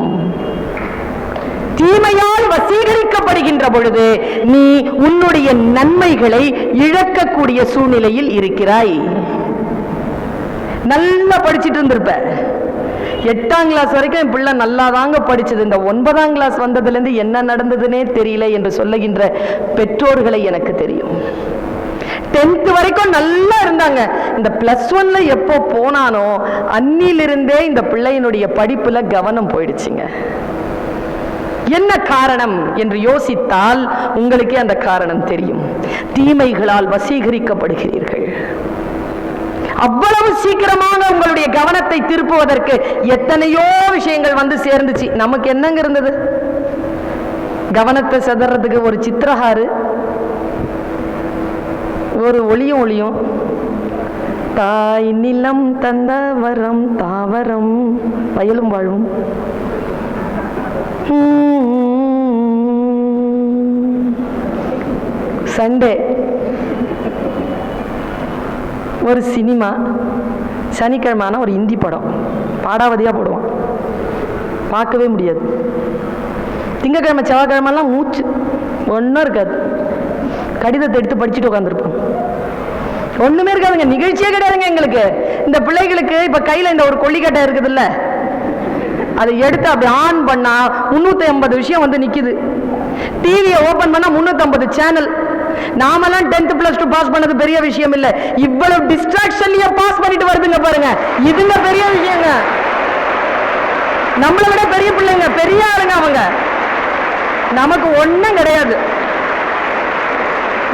தீமையால் வசீகரிக்கப்படுகின்ற பொழுது நீ உன்னுடைய நன்மைகளை இழக்கக்கூடிய சூழ்நிலையில் இருக்கிறாய். நல்லா படிச்சுட்டு இருந்திருப்ப, 8ஆம் கிளாஸ் வரைக்கும் என் பிள்ளை நல்லா தாங்க படிச்சது, இந்த 9ஆம் கிளாஸ் வந்ததுல இருந்து என்ன நடந்ததுன்னே தெரியல என்று சொல்லுகின்ற பெற்றோர்களை எனக்கு தெரியும். 10th வரைக்கும் நல்லா இருந்தாங்க, இந்த +1ல எப்போ போனானோ அன்னிலிருந்தே இந்த பிள்ளையினுடைய படிப்புல கவனம் போயிடுச்சுங்க. என்ன காரணம் என்று யோசித்தால் உங்களுக்கே அந்த காரணம் தெரியும். தீமைகளால் வசீகரிக்கப்படுகிறீர்கள். அவ்வளவு சீக்கிரமாக உங்களுடைய கவனத்தை திருப்புவதற்கு எத்தனையோ விஷயங்கள் வந்து சேர்ந்துச்சு. நமக்கு என்னங்க இருந்தது? கவனத்தை செதறதுக்கு ஒரு சித்திரஹாரு, ஒரு ஒளியும் தாய் நிலம் தந்த வரம் தாவரம் வயலும் வாழும். சண்டே ஒரு சினிமா, சனிக்கிழமை ஒரு இந்தி படம் பாடாவதியா போடுவான், பார்க்கவே முடியாது. திங்கக்கிழமை செவ்வாய்க்கிழமெல்லாம் மூச்சு ஒன்றும் இருக்காது, கடிதத்தை எடுத்து படிச்சுட்டு உட்காந்துருப்போம். ஒண்ணுமே இருக்காதுங்க, நிகழ்ச்சியே கிடையாதுங்க எங்களுக்கு. இந்த பிள்ளைகளுக்கு இப்ப கையில இந்த ஒரு கொல்லிக்கட்டை இருக்குதுல்ல, அதை எடுத்து அப்படி ஆன் பண்ணா 350 விஷயம் வந்து நிக்குது. டிவியை ஓபன் பண்ணா 350 சேனல். நாமெல்லாம் 10th +2 பாஸ் பண்ணது பெரிய விஷயம் இல்ல, இவ்வளவு டிஸ்ட்ராக்ஷன்லயே பாஸ் பண்ணிட்டு வருதுங்க பாருங்க, இதுங்க பெரிய விஷயங்க. நம்மளை விட பெரிய பிள்ளைங்க, பெரிய ஆளுங்க அவங்க. நமக்கு ஒண்ணும் கிடையாது,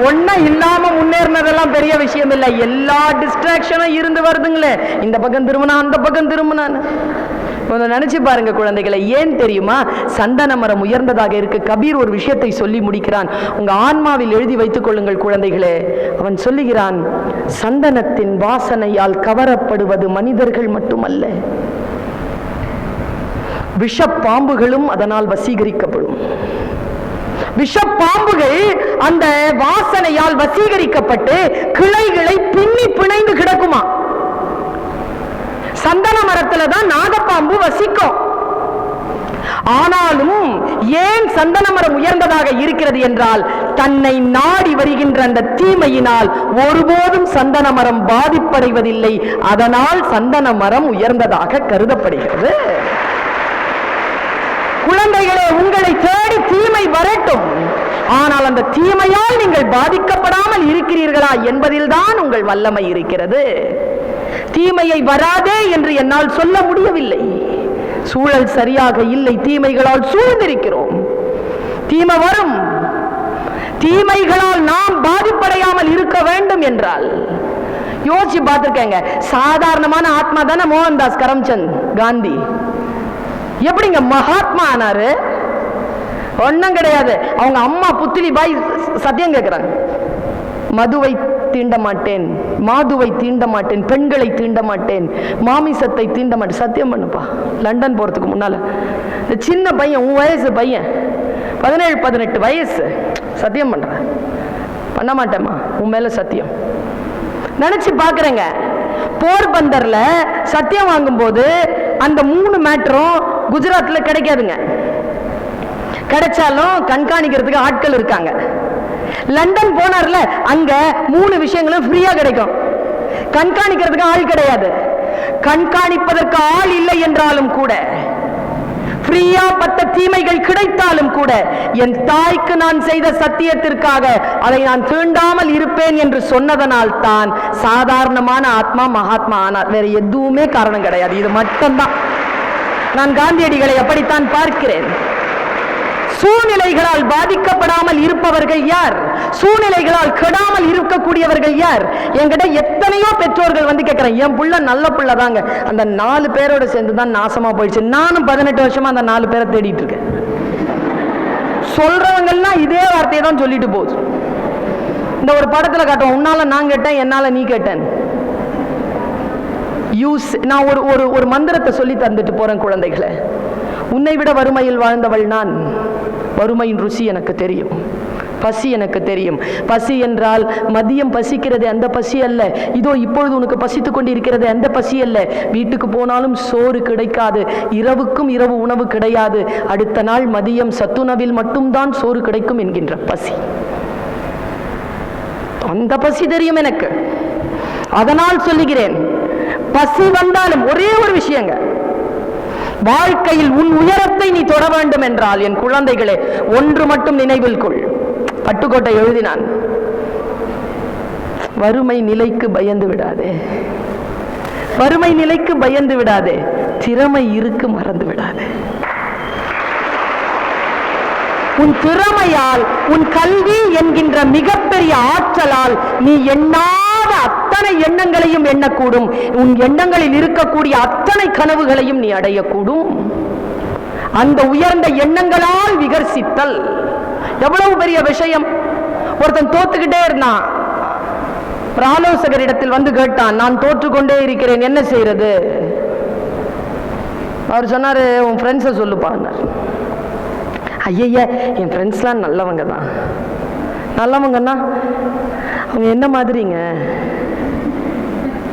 ஒன்னும் இல்லாம முன்னேறினதெல்லாம் பெரிய விஷயம் இல்லை. எல்லா டிஸ்ட்ராக்ஷனும் இருந்து வருதுங்களே, இந்த பக்கம் திரும்பினா அந்த பக்கம் திரும்பினான்னு. கொஞ்சம் நினைச்சு பாருங்க குழந்தைகளை. ஏன் தெரியுமா? சந்தன மரம் உயர்ந்ததாக இருக்கு. கபீர் ஒரு விஷயத்தை சொல்லி முடிக்கிறான், உங்க ஆன்மாவில் எழுதி வைத்துக் கொள்ளுங்கள் குழந்தைகளே. அவன் சொல்லுகிறான், சந்தனத்தின் வாசனையால் கவரப்படுவது மனிதர்கள் மட்டுமல்ல, விஷப்பாம்புகளும் அதனால் வசீகரிக்கப்படும். விஷப்பாம்புகள் அந்த வாசனையால் வசீகரிக்கப்பட்டு கிளைகளை பின்னி பிணைந்து கிடக்குமா. சந்தன மரத்துல தான் நாகப்பாம்பு வசிக்கும். ஆனாலும் ஏன் சந்தன மரம் உயர்ந்ததாக இருக்கிறது என்றால், தன்னை நாடி வருகின்ற அந்த தீமையினால் ஒருபோதும் சந்தன மரம் பாதிப்படைவதில்லை. அதனால் சந்தன மரம் உயர்ந்ததாக கருதப்படுகிறது. குழந்தைகளே, உங்களை தேடி தீமை வரட்டும், ஆனால் அந்த தீமையால் நீங்கள் பாதிக்கப்படாமல் இருக்கிறீர்களா என்பதில் தான் உங்கள் வல்லமை இருக்கிறது. தீமையை வராதே என்று என்னால் சொல்ல முடியவில்லை. சூழல் சரியாக இல்லை, தீமைகளால் சூழ்ந்திருக்கிறோம். தீமை வரும். தீமைகளால் நாம் பாதிப்படையாமல் இருக்க வேண்டும் என்றால் யோசிச்சு பார்த்திருக்கேங்க. சாதாரணமான ஆத்மா தானே மோகன்தாஸ் கரம்சந்த் காந்தி. எப்படிங்க மகாத்மா ஆனாரு? ஒன்னும் கிடையாது. அவங்க அம்மா புத்திலி பாய் சத்தியம் கேட்கிறாங்க, மதுவை தீண்ட மாட்டேன், மாதுவை தீண்ட மாட்டேன், பெண்களை தீண்ட மாட்டேன், மாமிசத்தை தீண்ட மாட்டேன், சத்தியம் பண்ணுப்பா. லண்டன் போறதுக்கு முன்னால இந்த சின்ன பையன், உன் வயசு பையன், 17-18 வயசு, சத்தியம் பண்ற, பண்ண மாட்டேம்மா, உன் மேல சத்தியம். நினைச்சு பாக்குறேங்க, போர்பந்தர்ல சத்தியம் வாங்கும் போது அந்த 3 மேட்டரும் குஜராத்ல கிடைக்காதுங்க. கிடைச்சாலும் கண்காணிக்கிறதுக்கு ஆட்கள் இருக்காங்க. லண்டன் போனார்ல, அங்க 3 விஷயங்களும் ஃப்ரீயா கிடைக்கும். கண்காணிக்கிறதுக்கு ஆள் கிடையாது. கண்காணிப்பதற்கு ஆள் இல்லை என்றாலும் கூட, ஃப்ரீயா பட்ட தீமைகள் கிடைத்தாலும் கூட, என் தாய்க்கு நான் செய்த சத்தியத்திற்காக அதை நான் தீண்டாமல் இருப்பேன் என்று சொன்னதனால் தான் சாதாரணமான ஆத்மா மகாத்மா ஆனார். வேற எதுவுமே காரணம் கிடையாது. இது மட்டும்தான். நான் காந்தியடிகளை அப்படித்தான் பார்க்கிறேன். சூழ்நிலைகளால் பாதிக்கப்படாமல் இருப்பவர்கள் யார்? சூழ்நிலைகளால் கெடாமல் இருக்கக்கூடியவர்கள் யார்? என்கிட்ட எத்தனையோ பெற்றோர்கள் வந்து கேட்கிறேன், என் புள்ள நல்ல புள்ள தாங்க, அந்த 4 பேரோட சேர்ந்து தான் நாசமா போயிடுச்சு. நானும் 18 வருஷமா அந்த 4 பேரை தேடிட்டு இருக்கேன். சொல்றவங்க எல்லாம் இதே வார்த்தையை தான் சொல்லிட்டு போகுது. இந்த ஒரு படத்துல காட்டுவோம், உன்னால நான் கேட்டேன், என்னால நீ கேட்டேன். நான் ஒரு மந்திரத்தை சொல்லி தந்துட்டு போறேன் குழந்தைகளை. உன்னை விட வறுமையில் வாழ்ந்தவள் நான். வறுமையின் ருசி எனக்கு தெரியும், பசி எனக்கு தெரியும். பசி என்றால் மதியம் பசிக்கிறது அந்த பசி அல்ல, இதோ இப்பொழுது உனக்கு பசித்துக் கொண்டு இருக்கிறது அந்த பசி அல்ல. வீட்டுக்கு போனாலும் சோறு கிடைக்காது, இரவுக்கும் இரவு உணவு கிடையாது, அடுத்த நாள் மதியம் சத்துணவில் மட்டும்தான் சோறு கிடைக்கும் என்கின்ற பசி. அந்த பசி தெரியும் எனக்கு. அதனால் சொல்லுகிறேன், பசி வந்தாலும் ஒரே ஒரு விஷயங்க, வாழ்க்கையில் உன் உயரத்தை நீ தொட வேண்டும் என்றால் என் குழந்தைகளே ஒன்று மட்டும் நினைவில் கொள். பட்டுக்கோட்டை எழுதினான், வறுமை நிலைக்கு பயந்து விடாதே, வறுமை நிலைக்கு பயந்து விடாதே, திறமை இருக்கு மறந்து விடாதே. உன் திறமையால், உன் கல்வி என்கின்ற மிகப்பெரிய ஆற்றலால் நீ எண்ணாத அத்தனை எண்ணங்களையும் எண்ணக்கூடும். உன் எண்ணங்களில் இருக்கக்கூடிய அத்தனை கனவுகளையும் நீ அடையக்கூடும். அந்த உயர்ந்த எண்ணங்களால் விகர்சித்தல் எவ்வளவு பெரிய விஷயம். ஒருத்தன் தோத்துக்கிட்டே இருந்தான், ஒரு ஆலோசகரிடத்தில் வந்து கேட்டான், நான் தோற்றுக்கொண்டே இருக்கிறேன், என்ன செய்யறது? அவர் சொன்னாரு, உன் ஃப்ரெண்ட்ஸை சொல்லுப்பான்னார். ஐயா, என் ஃப்ரெண்ட்ஸ்லாம் நல்லவங்க தான். நல்லவங்கன்னா அவங்க என்ன மாதிரிங்க?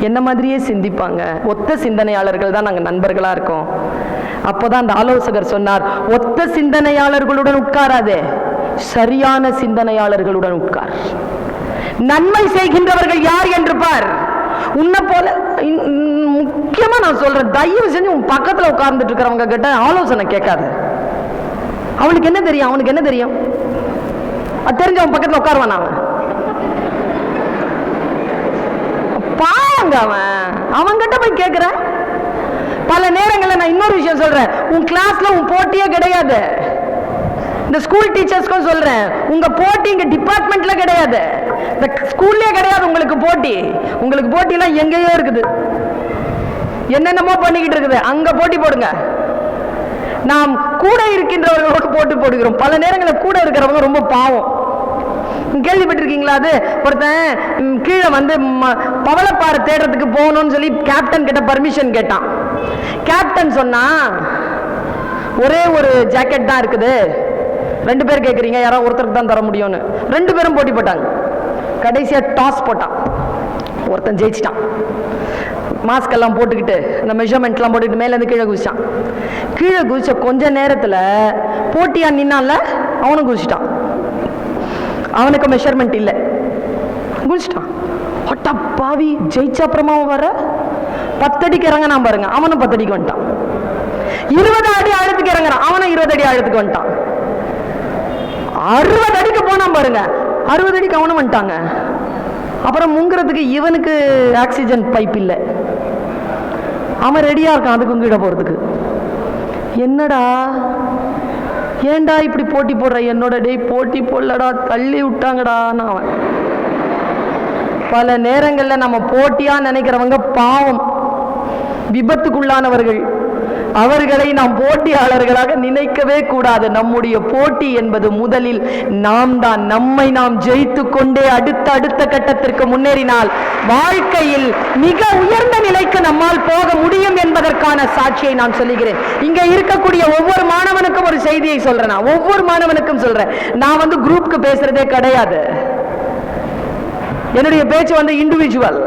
என்ன மாதிரியே சிந்திப்பாங்க, ஒத்த சிந்தனையாளர்கள் தான் நாங்கள் நண்பர்களா இருக்கோம். அப்போதான் அந்த ஆலோசகர் சொன்னார், ஒத்த சிந்தனையாளர்களுடன் உட்காராதே, சரியான சிந்தனையாளர்களுடன் உட்கார். நன்மை செய்கின்றவர்கள் யார் என்று பார். உன்னை போல முக்கியமா நான் சொல்றேன், தயவு செஞ்சு உன் பக்கத்துல உட்கார்ந்துட்டு இருக்கிறவங்க கிட்ட ஆலோசனை கேட்காத. அவனுக்கு என்ன தெரியும்? அவனுக்கு என்ன தெரியும்? அது தெரிஞ்ச அவன் பக்கத்துல உட்காருவான். அவன் பாவங்க, அவன்கிட்ட போய் கேட்கிற. பல நேரங்களில் நான் இன்னொரு விஷயம் சொல்றேன், உன் கிளாஸ்ல உன் போட்டியே கிடையாது. இந்த ஸ்கூல் டீச்சர்ஸ்க்கும் சொல்றேன், உங்க போட்டி இங்க டிபார்ட்மெண்ட்ல கிடையாது, இந்த ஸ்கூல்லே கிடையாது உங்களுக்கு போட்டி. உங்களுக்கு போட்டிலாம் எங்கேயோ இருக்குது, என்னென்னமோ பண்ணிக்கிட்டு இருக்குது, அங்க போட்டி போடுங்க. நாம் கூட இருக்கின்றவர்களோடு போட்டு போடுகிறோம். பல நேரங்களில் கூட இருக்கிறவங்க ரொம்ப பாவம். கேள்விப்பட்டிருக்கீங்களா? அது ஒருத்தன் கீழே வந்து பவளப்பாறை தேடுறதுக்கு போகணும்னு சொல்லி கேப்டன் கிட்ட பர்மிஷன் கேட்டான். கேப்டன் சொன்னா, ஒரே ஒரு ஜாக்கெட் தான் இருக்குது, 2 பேர் கேட்குறீங்க, யாரோ ஒருத்தருக்கு தான் தர முடியும்னு. 2 பேரும் போட்டி போட்டாங்க. கடைசியா டாஸ் போட்டான், ஒருத்தன் ஜெயிச்சிட்டான். மாஸ்க் எல்லாம் போட்டுக்கிட்டு, அந்த மெஷர்மெண்ட்லாம் போட்டுக்கிட்டு மேலேருந்து கீழே குதிச்சான். கீழே குதிச்ச கொஞ்ச நேரத்தில் போட்டியா நின்னால அவனும் குதிச்சிட்டான். அவனுக்கு மெஷர்மெண்ட் இல்லை, குதிச்சிட்டான். ஒட்ட பாவி, ஜெயிச்ச அப்புறமா வர 10 அடிக்கு இறங்கினான் பாருங்க, அவனும் 10 அடிக்கு வந்துட்டான். 20 அடி ஆழத்துக்கு இறங்குறான், அவனும் 20 அடி ஆழத்துக்கு வந்துட்டான். 60 அடிக்கு போனான் பாருங்க, 60 அடிக்கு அவனும் வந்துட்டாங்க. அப்புறம் முங்குறதுக்கு இவனுக்கு ஆக்சிஜன் பைப் இல்லை, அவன் ரெடியா இருக்கான் அதுக்கும் கீழே போறதுக்கு. என்னடா, ஏண்டா இப்படி போட்டி போடுற? என்னோட டேய் போட்டி போடலடா, தள்ளி விட்டாங்கடா. அவன் பல நேரங்களில் நம்ம போட்டியா நினைக்கிறவங்க பாவம், விபத்துக்குள்ளானவர்கள். அவர்களை நாம் போட்டியாளர்களாக நினைக்கவே கூடாது. நம்முடைய போட்டி என்பது முதலில் நாம் தான். நம்மை நாம் ஜெயித்து கொண்டே அடுத்த கட்டத்திற்கு முன்னேறினால் வாழ்க்கையில் மிக உயர்ந்த நிலைக்கு நம்மால் போக முடியும் என்பதற்கான சாட்சியை நான் சொல்லுகிறேன். இங்க இருக்கக்கூடிய ஒவ்வொரு மாணவனுக்கும் ஒரு செய்தியை சொல்றேன். ஒவ்வொரு மாணவனுக்கும் சொல்றேன். நான் குரூப்க்கு பேசுறதே கிடையாது. என்னுடைய பேச்சு இண்டிவிஜுவல்.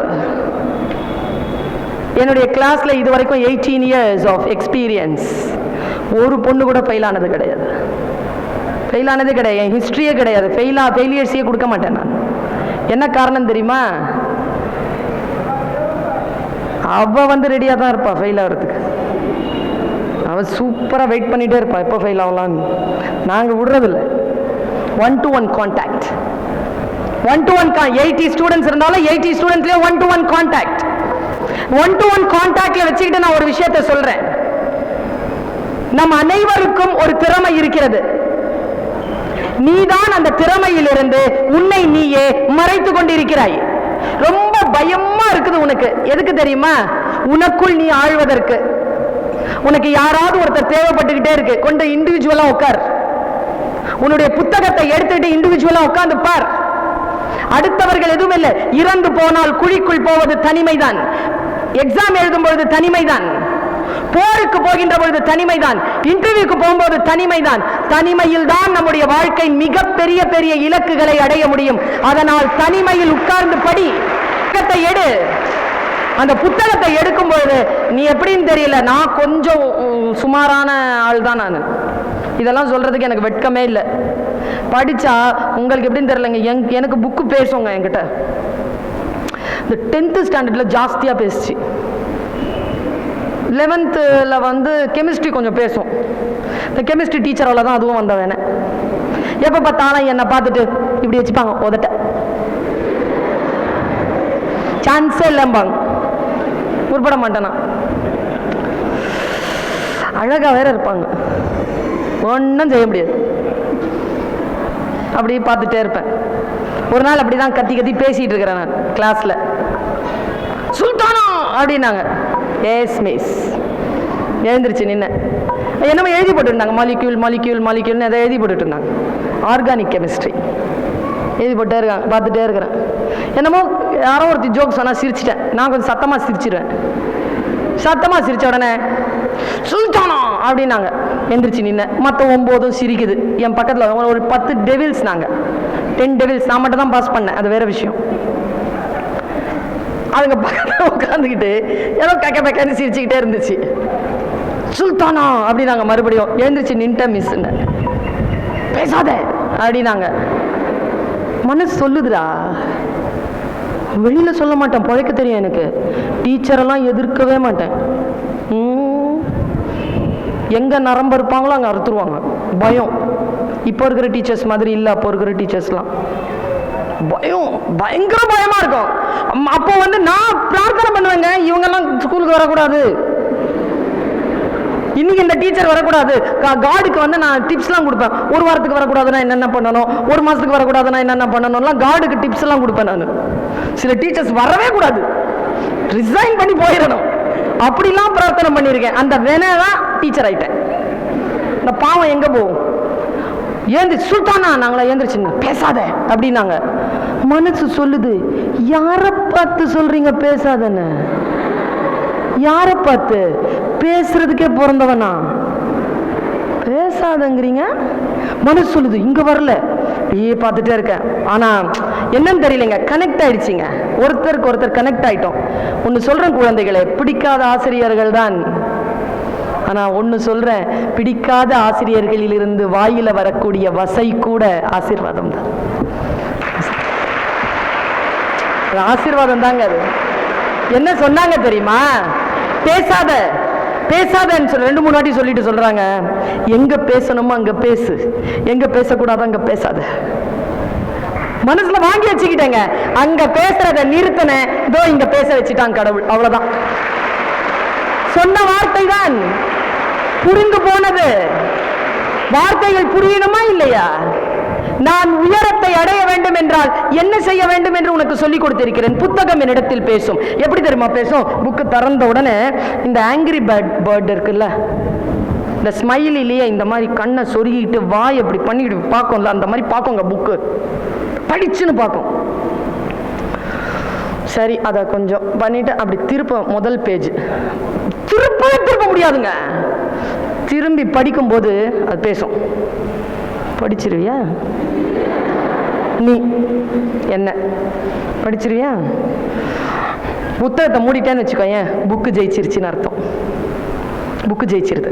என்னுடைய கிளாஸ்ல இதுவரைக்கும் 18 years ஆஃப் எக்ஸ்பீரியன்ஸ். ஒரு பொண்ணு கூட ஃபெயில் ஆனது கிடையாது. ஃபெயில் ஆனதே கிடையாது. என் ஹிஸ்டரியே கிடையாது. ஃபெயிலியர்ஸையே கொடுக்க மாட்டேன் நான். என்ன காரணம் தெரியுமா? அவ ரெடியா தான் இருப்பா ஃபெயில் ஆகிறதுக்கு. அவ சூப்பரா வெயிட் பண்ணிட்டே இருப்பா எப்போ ஃபெயில் ஆகலான்னு. நாங்க விடுறதில்ல. 1-to-1 contact. 1-to-1 80 ஸ்டூடெண்ட்ஸ் இருந்தாலும் 80 ஸ்டூடெண்ட்ஸ்லயே 1-to-1 கான்டாக்ட். 1-to-1 கான்டாக்ட்ல வச்சுக்கிட்டு நான் ஒரு விஷயத்தை சொல்றேன். நம் அனைவருக்கும் ஒரு திறமை இருக்கிறது. நீதான் அந்த திறமையிலிருந்து உன்னை நீயே மறைத்து கொண்டிருக்கிறாய். ரொம்ப பயமா இருக்குது உனக்கு. எதுக்கு தெரியுமா? உனக்குள் நீ ஆழ்வதற்கு. உனக்கு யாராவது ஒருத்தர் தேவைப்பட்டுக்கிட்டே இருக்கு. கொண்டு இண்டிவிஜுவலா உட்கார். உன்னுடைய புத்தகத்தை எடுத்துக்கிட்டு இண்டிவிஜுவலா உட்கார்ந்து பார். அடுத்தவர்கள் எதுவும் இல்லை. இறந்து போனால் குழிக்குள் போவது தனிமைதான். எக்ஸாம் எழுதும் பொழுது தனிமைதான். போருக்கு போகின்ற பொழுது தனிமைதான். இன்டர்வியூக்கு போகும்போது தனிமைதான். தனிமையில் தான் நம்முடைய வாழ்க்கை மிகப்பெரிய பெரிய இலக்குகளை அடைய முடியும். அதனால் தனிமையில் உட்கார்ந்து படி. புத்தகத்தை எடு. அந்த புத்தகத்தை எடுக்கும் பொழுது நீ எப்படின்னு தெரியல, நான் கொஞ்சம் சுமாரான ஆள் தான். நான் இதெல்லாம் சொல்றதுக்கு எனக்கு வெட்கமே இல்லை. படிச்சா உங்களுக்கு எப்படின்னு தெரியலங்க, எனக்கு புக்கு பேசுங்க என்கிட்ட. இந்த 10th ஸ்டாண்டர்ட்ல ஜாஸ்தியா பேசுச்சு. 11th கெமிஸ்ட்ரி கொஞ்சம் பேசும். இந்த கெமிஸ்ட்ரி டீச்சர் அவ்வளோதான், அதுவும் வந்த வேணே. எப்போ பார்த்தாலும் என்னை பார்த்துட்டு இப்படி வச்சுப்பாங்க, உதட்ட சான்ஸே இல்லைம்பாங்க. உருப்பட மாட்டேனா. அழகா வேற இருப்பாங்க, ஒன்றும் செய்ய முடியாது. அப்படி பார்த்துட்டே இருப்பேன். ஒரு நாள் அப்படிதான் கத்தி கத்தி பேசிட்டு இருக்கிறேன் நான் கிளாஸ்ல. சுல்தானா அப்படின்னாங்க. Yes miss. எழுந்திருச்சு நின்ன. என்னமோ எழுதி போட்டு இருந்தாங்க, மாலிக்யூல் மாலிக்யூல் மாலிக்யூல்னு எதை எழுதி போட்டுட்டு இருந்தாங்க. ஆர்கானிக் கெமிஸ்ட்ரி எழுதி போட்டே இருக்காங்க. பார்த்துட்டே இருக்கிறேன். என்னமோ யாரோ ஒருத்தர் ஜோக் சொன்னா சிரிச்சிட்டேன். நான் கொஞ்சம் சத்தமா சிரிச்சிருவேன். சத்தமா சிரிச்ச உடனே சுல்தானா அப்படின்னாங்க. எந்திரிச்சு நின்ன. மற்ற 9 சிரிக்குது. என் பக்கத்தில் ஒரு 10 டெவில்ஸ். நாங்கள் 10 டெவில்ஸ். நான் மட்டும் தான் பாஸ் பண்ணேன், அது வேற விஷயம். அதுங்க பக்கத்தில் உட்காந்துக்கிட்டு ஏதோ கக்க பக்கன்னு சிரிச்சுக்கிட்டே இருந்துச்சு. சுல்தானா அப்படின்னாங்க. மறுபடியும் எழுந்திரிச்சு நின்ட்ட மிஸ். பேசாத அப்படின்னாங்க. மனசு சொல்லுதுடா, வெளியில சொல்ல மாட்டேன், பழைக்க தெரியும் எனக்கு. டீச்சரெல்லாம் எதிர்க்கவே மாட்டேன். எங்க நரம்பு இருப்பாங்களோ அங்கே அறுத்துருவாங்க. பயம். இப்போ இருக்கிற டீச்சர்ஸ் மாதிரி இல்லை. அப்போ இருக்கிற டீச்சர்ஸ்லாம் பயம், பயங்கர பயமா இருக்கும். அப்போ நான் பிரார்த்தனை பண்ணுவேங்க, இவங்கெல்லாம் ஸ்கூலுக்கு வரக்கூடாது, இன்னைக்கு இந்த டீச்சர் வரக்கூடாது. கார்டுக்கு நான் டிப்ஸ்லாம் கொடுப்பேன். ஒரு வாரத்துக்கு வரக்கூடாதுன்னா என்னென்ன பண்ணணும், ஒரு மாசத்துக்கு வரக்கூடாதுன்னா என்னென்ன பண்ணணும்லாம் கார்டுக்கு டிப்ஸ் எல்லாம் கொடுப்பேன் நான். சில டீச்சர்ஸ் வரவே கூடாது, ரிசைன் பண்ணி போயிடணும், அப்படிலாம் பிரார்த்தனை பண்ணியிருக்கேன். அந்த வேணதான் டீச்சர் ஆயிட்டேன். இந்த பாவம் எங்க போகும்? ஏந்திரிச்சு சுல்தானா நாங்களா ஏந்திரிச்சுங்க பேசாத அப்படின்னாங்க. மனசு சொல்லுது, யாரை பார்த்து சொல்றீங்க பேசாதன்னு? யாரை பார்த்து? பேசுறதுக்கே பிறந்தவனா? பேசாதங்கிறீங்க. மனசு சொல்லுது, இங்க வரல, பார்த்துட்டே இருக்கேன். ஆனா என்னன்னு தெரியலங்க, கனெக்ட் ஆயிடுச்சுங்க. ஒருத்தருக்கு ஒருத்தர் கனெக்ட் ஆயிட்டோம். ஒன்னு சொல்றேன் குழந்தைகளே, பிடிக்காத ஆசிரியர்கள் தான். ஆனா ஒன்னு சொல்றேன், பிடிக்காத ஆசிரியர்களிலிருந்து வாயில வரக்கூடிய வசை கூட ஆசீர்வாதம் தான். ஆசீர்வாதம் தாங்க அது. என்ன சொன்னாங்க தெரியுமா? பேசாத பேசாதன்னு சொல்லி 2-3 வாட்டி சொல்லிட்டு சொல்றாங்க, எங்க பேசணுமோ அங்க பேசு, எங்க பேசக்கூடாது அங்க பேசாத. மனசுல வாங்கி வச்சுக்கிட்டேங்க. அங்க பேசுறத நிறுத்தின, இதோ இங்க பேச வச்சுட்டான் கடவுள். அவ்வளவுதான். சொன்ன வார்த்தை தான் புரிந்து போனது. வார்த்தைகள் புரியணுமா இல்லையா? நான் உயரத்தை அடைய வேண்டும் என்றால் என்ன செய்ய வேண்டும் என்று உனக்கு சொல்லிக் கொடுத்திருக்கிறேன். புத்தகம் என்னிடத்தில் பேசும். எப்படி தெரியுமா பேசும்? புக்கு திறந்த உடனே இந்த ஆங்கிரி பேர்ட் இருக்குல்ல, இந்த ஸ்மைலிலேயே இந்த மாதிரி கண்ணை சொருகிட்டு வாய் அப்படி பண்ணிட்டு பார்க்கும்ல, அந்த மாதிரி பார்க்குங்க. புக்கு படிச்சுன்னு பார்க்கும். சரி, அதை கொஞ்சம் பண்ணிட்டு அப்படி திருப்ப முதல் பேஜ் திருப்ப முடியாதுங்க. திரும்பி படிக்கும்போது அது பேசும். படிச்சிருவியா நீ? என்ன படிச்சிருவியா? புத்தகத்தை மூடிட்டேன்னு வச்சுக்கோயேன், புக்கு ஜெயிச்சிருச்சுன்னு அர்த்தம். புக்கு ஜெயிச்சிருது.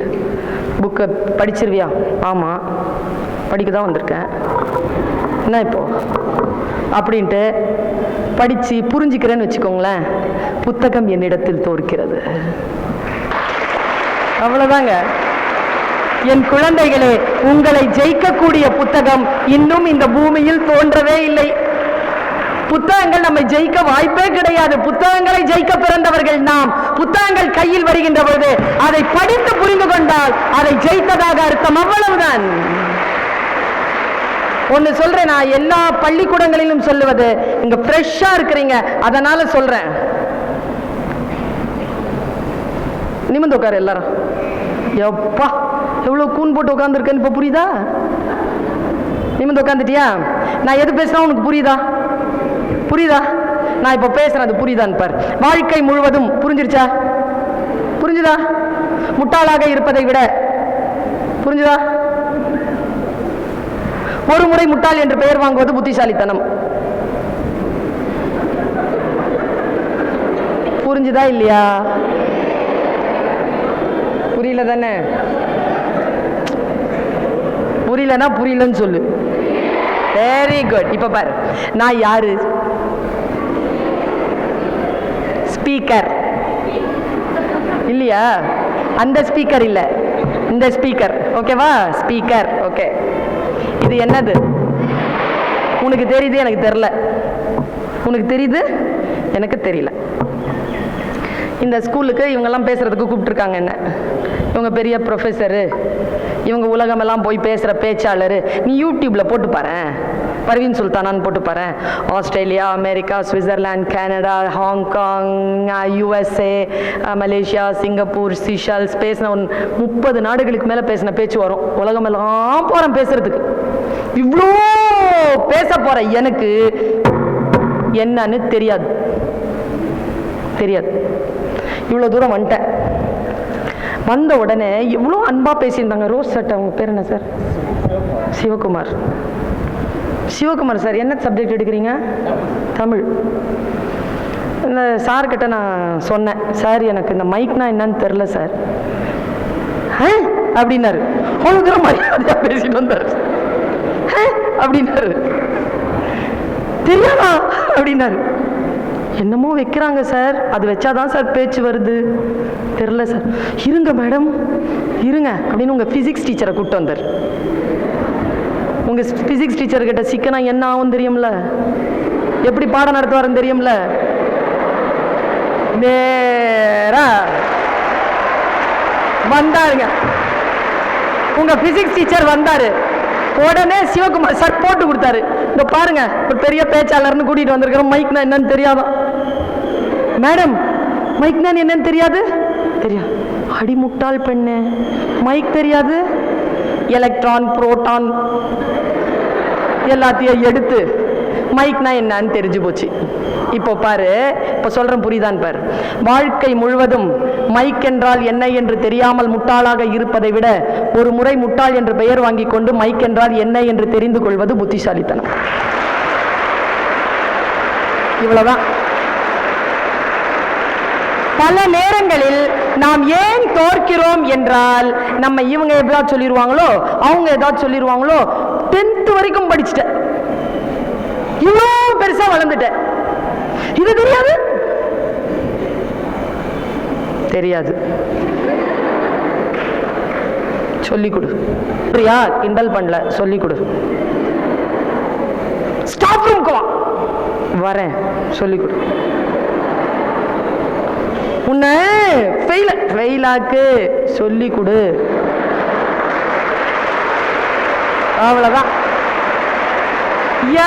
புக்கை படிச்சிருவியா? ஆமாம், படிக்க தான் வந்திருக்கேன். என்ன இப்போ அப்படின்ட்டு படித்து புரிஞ்சுக்கிறேன்னு வச்சுக்கோங்களேன், புத்தகம் என்னிடத்தில் தோற்கிறது. அவ்வளோதாங்க. என் குழந்தைகளே, உங்களை ஜெயிக்கக்கூடிய புத்தகம் இன்னும் இந்த பூமியில் தோன்றவே இல்லை. புத்தகங்கள் நம்மை ஜெயிக்க வாய்ப்பே கிடையாது. புத்தகங்களை ஜெயிக்க பிறந்தவர்கள் நாம். புத்தகங்கள் கையில் வருகின்ற பொழுது அதை படித்து புரிந்து கொண்டால் அதை ஜெயித்ததாக அர்த்தம். அவ்வளவுதான். ஒன்னு சொல்றேன், நான் எல்லா பள்ளிக்கூடங்களிலும் சொல்லுவது, இங்க ஃப்ரெஷ்ஷா இருக்கிறீங்க அதனால சொல்றேன். நிமிர்ந்து உட்காரு எல்லாரும். எப்பா எவ்வளவு கூன் போட்டு உட்கார்ந்துருக்கேன்னு இப்ப புரியுதா? நிமிர்ந்து உட்காந்துட்டியா? நான் எது பேசுறேன் உனக்கு புரியுதா? புரியுதா? நான் இப்ப பேசுறேன், அது புரியுதான்னு பாரு. வாழ்க்கை முழுவதும் புரிஞ்சிருச்சா? புரிஞ்சுதா? முட்டாளாக இருப்பதை விட புரிஞ்சுதா? ஒரு முறை முட்டாள் என்று பெயர் வாங்குவது புத்திசாலித்தனம். புரிஞ்சுதா இல்லையா? புரியல தானே? புரியலன்னா புரியலன்னு சொல்லு. Very good. இப்ப பாரு, நான் யாரு? ஸ்பீக்கர் இல்லையா? அந்த ஸ்பீக்கர் இல்ல, இந்த ஸ்பீக்கர். ஓகேவா? ஸ்பீக்கர். ஓகே, இது என்னது? உனக்கு தெரியுது, எனக்கு தெரியல. உனக்கு தெரியுது, எனக்கு தெரியல. இந்த ஸ்கூலுக்கு இவங்கெல்லாம் பேசுறதுக்கு கூப்பிட்டுருக்காங்க. என்ன இவங்க பெரிய ப்ரொஃபஸரு, இவங்க உலகமெல்லாம் போய் பேசுகிற பேச்சாளர். நீ யூடியூப்ல போட்டு பாரு, பர்வீன் சுல்தானான்னு போட்டு பாரு. Australia, America, Switzerland, Canada, Hong Kong, USA, Malaysia, Singapore, seashells பேசின 30 நாடுகளுக்கு மேலே பேசின பேச்சு வரும். உலகமெல்லாம் போகிறேன் பேசுறதுக்கு. இவ்வளோ பேச போற எனக்கு என்னன்னு தெரியாது. இவ்வளோ தூரம் வந்துட்டேன். வந்த உடனே எவ்வளோ அன்பா பேசியிருந்தாங்க. ரோஸ் சட்டை, அவங்க பேர் என்ன சார்? சிவகுமார். சிவகுமார் சார், என்ன சப்ஜெக்ட் எடுக்கிறீங்க? தமிழ். இந்த சார்கிட்ட நான் சொன்னேன், சார் எனக்கு இந்த மைக்னா என்னன்னு தெரில சார் அப்படின்னாரு. அவ்வளோ தூரம் மரியாதையா பேசிட்டு வந்தார். அப்படின்னாரு. தெரியாதா அப்படின்னாரு. என்னமோ வைக்கிறாங்க சார், அது வச்சாதான் சார் பேச்சு வருது. தெரியல சார். இருங்க மேடம், இருங்க அப்படின்னு உங்க பிசிக்ஸ் டீச்சரை கூப்பிட்டு வந்தார். உங்க பிசிக்ஸ் டீச்சர் கிட்ட சிக்கனா என்ன ஆகும் தெரியும்ல, எப்படி பாடம் நடத்துவாருன்னு தெரியும்ல. நேரா வந்தாருங்க, உங்க பிசிக்ஸ் டீச்சர் வந்தாரு. உடனே சிவகுமார் சார் போட்டு கொடுத்தாரு. இந்த பாருங்க, ஒரு பெரிய பேச்சாளர்னு கூட்டிட்டு வந்திருக்கிறோம், மைக்னா என்னன்னு தெரியாதான். மேடம், மைக்னா என்னன்னு தெரியாது? தெரியாது. அடிமுட்டாள் பெண்ணு, மைக் தெரியாது? எலக்ட்ரான், புரோட்டான் எல்லாத்தையும் எடுத்து மைக்னா என்னன்னு தெரிஞ்சு போச்சு. இப்போ பாரு, இப்போ சொல்றேன், புரியுதான்னு பாரு. வாழ்க்கை முழுவதும் மைக் என்றால் என்ன என்று தெரியாமல் முட்டாளாக இருப்பதை விட ஒரு முறை முட்டாள் என்று பெயர் வாங்கி கொண்டு மைக் என்றால் என்ன என்று தெரிந்து கொள்வது புத்திசாலித்தனம். இவ்வளவுதான். பல நேரங்களில் நாம் ஏன் தோற்கிறோம் என்றால், நம்ம இவங்க ஏதாவது சொல்லிடுவாங்களோ, அவங்க ஏதாவது சொல்லிடுவாங்களோ, 10th வரைக்கும் படிச்சுட்டேன், இவ்வளோ பெருசா வளர்ந்துட்டேன், இது தெரியாது தெரியாது சொல்லிக் கொடு. பிரியா கிண்டல் பண்ணல, சொல்லிக் கொடு. ஸ்டாஃப் ரூம்க்கு வா, வரேன், சொல்லிக் கொடு. உன்னை ஃபெயிலாக்கு சொல்லிக் கொடு. அவ்வளவுதான்.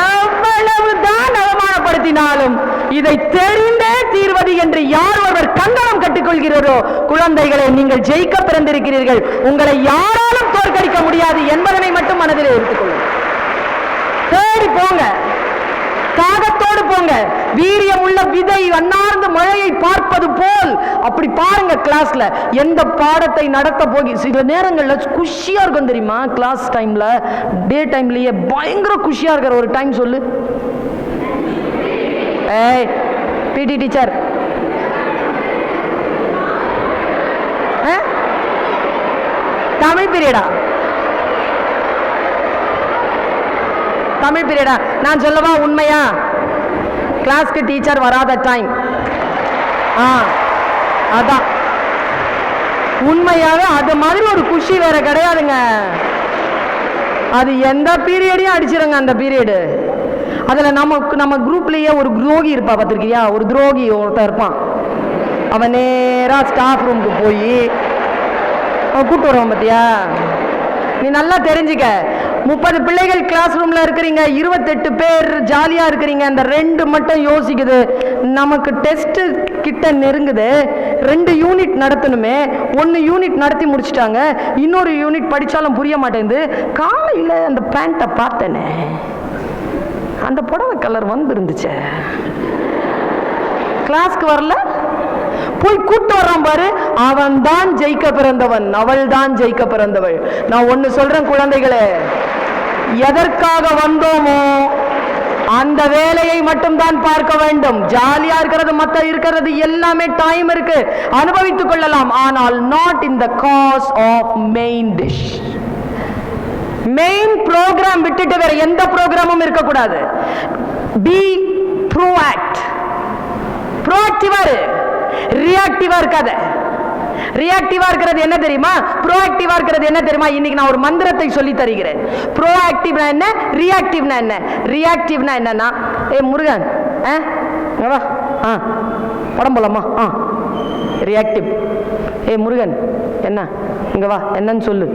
எவ்வளவுதான் அவமானப்படுத்தினாலும் இதை தெரிந்தே தீர்வது என்று யார் ஒருவர் கங்கணம் கட்டிக்கொள்கிறோரோ, குழந்தைகளை நீங்கள் ஜெயிக்க பிறந்திருக்கிறீர்கள், உங்களை யாராலும் தோற்கடிக்க முடியாது என்பதனை மட்டும் மனதில் எடுத்துக்கொள்ளுங்கள். தேடி போங்க, தாகத்தோடு போங்க. வீரியம் உள்ள விதை அன்னார்ந்து மழையை பார்ப்பது போல் அப்படி பாருங்க. கிளாஸ்ல எந்த பாடத்தை நடத்த போகி சில நேரங்கள்ல குஷியா இருக்கும் தெரியுமா? கிளாஸ் டைம்ல, டே டைம்லயே பயங்கர குஷியா இருக்கிற ஒரு டைம் சொல்லு. ஏய் பிடி டீச்சர், தமிழ் பீரியடா? தமிழ் பீரியடா? நான் சொல்லவா உண்மையா? கிளாஸ்க்கு டீச்சர் வராத டைம். அதான் உண்மையாவே அது மாதிரி ஒரு குஷி வேற கிடையாதுங்க. அது எந்த பீரியடையும் அடிச்சிருங்க அந்த பீரியடு. அதுல நம்ம குரூப்லயே ஒரு துரோகி இருப்பா, பார்த்திருக்கியா? ஒரு துரோகி ஒருத்தர் இருப்பான். அவன் நேரா ஸ்டாஃப் ரூமுக்கு போய் கூட்டு வருவான். பார்த்தியா? நீ நல்லா தெரிஞ்சுக்க. 30 பிள்ளைகள் கிளாஸ் ரூம்ல இருக்கிறீங்க, 28 பேர் ஜாலியா இருக்கிறீங்க. அந்த 2 மட்டும் யோசிக்குது, நமக்கு டெஸ்ட் கிட்ட நெருங்குது, 2 யூனிட் நடத்தணுமே, 1 யூனிட் நடத்தி முடிச்சிட்டாங்க, இன்னொரு யூனிட் படிச்சாலும் புரிய மாட்டேங்குது. காலையில் அந்த பேண்ட்டை பார்த்தேனே, அந்த புடவை கலர் வந்துருந்துச்சு, கிளாஸ்க்கு வரல, போய் கூட்டு வர்றான் பாரு, அவன் தான் ஜெயிக்க பிறந்தவன், அவள் தான் ஜெயிக்க பிறந்தவள். நான் ஒன்னு சொல்றேன் குழந்தைகளே, எதற்காக வந்தோமோ அந்த வேலையை மட்டும் தான் பார்க்க வேண்டும். ஜாலியா இருக்கிறது, மத்த இருக்கிறது எல்லாமே டைம் இருக்கு, அனுபவித்துக் கொள்ளலாம். ஆனால் not in the cost of main dish. Main program விட்டுட்டு வேற எந்த ப்ரோக்ராமும் இருக்கக்கூடாது. பி ப்ரோஆக்ட். ப்ரோஆக்டிவா இரு, ரியாக்டிவா இருக்காத. ரியாக்டிவா இருக்கிறது என்ன தெரியுமா? ப்ரோஆக்டிவா இருக்கிறது என்ன தெரியுமா? இன்னைக்கு நான் ஒரு மந்திரத்தை சொல்லி தருகிறேன். ப்ரோஆக்டிவ்னா என்ன, ரியாக்டிவ்னா என்ன? ரியாக்டிவ்னா என்னன்னா, முருகன் வா, படம் போலாமா? ரியாக்டிவ். முருகன் என்ன, இங்க வா, என்னன்னு சொல்லு.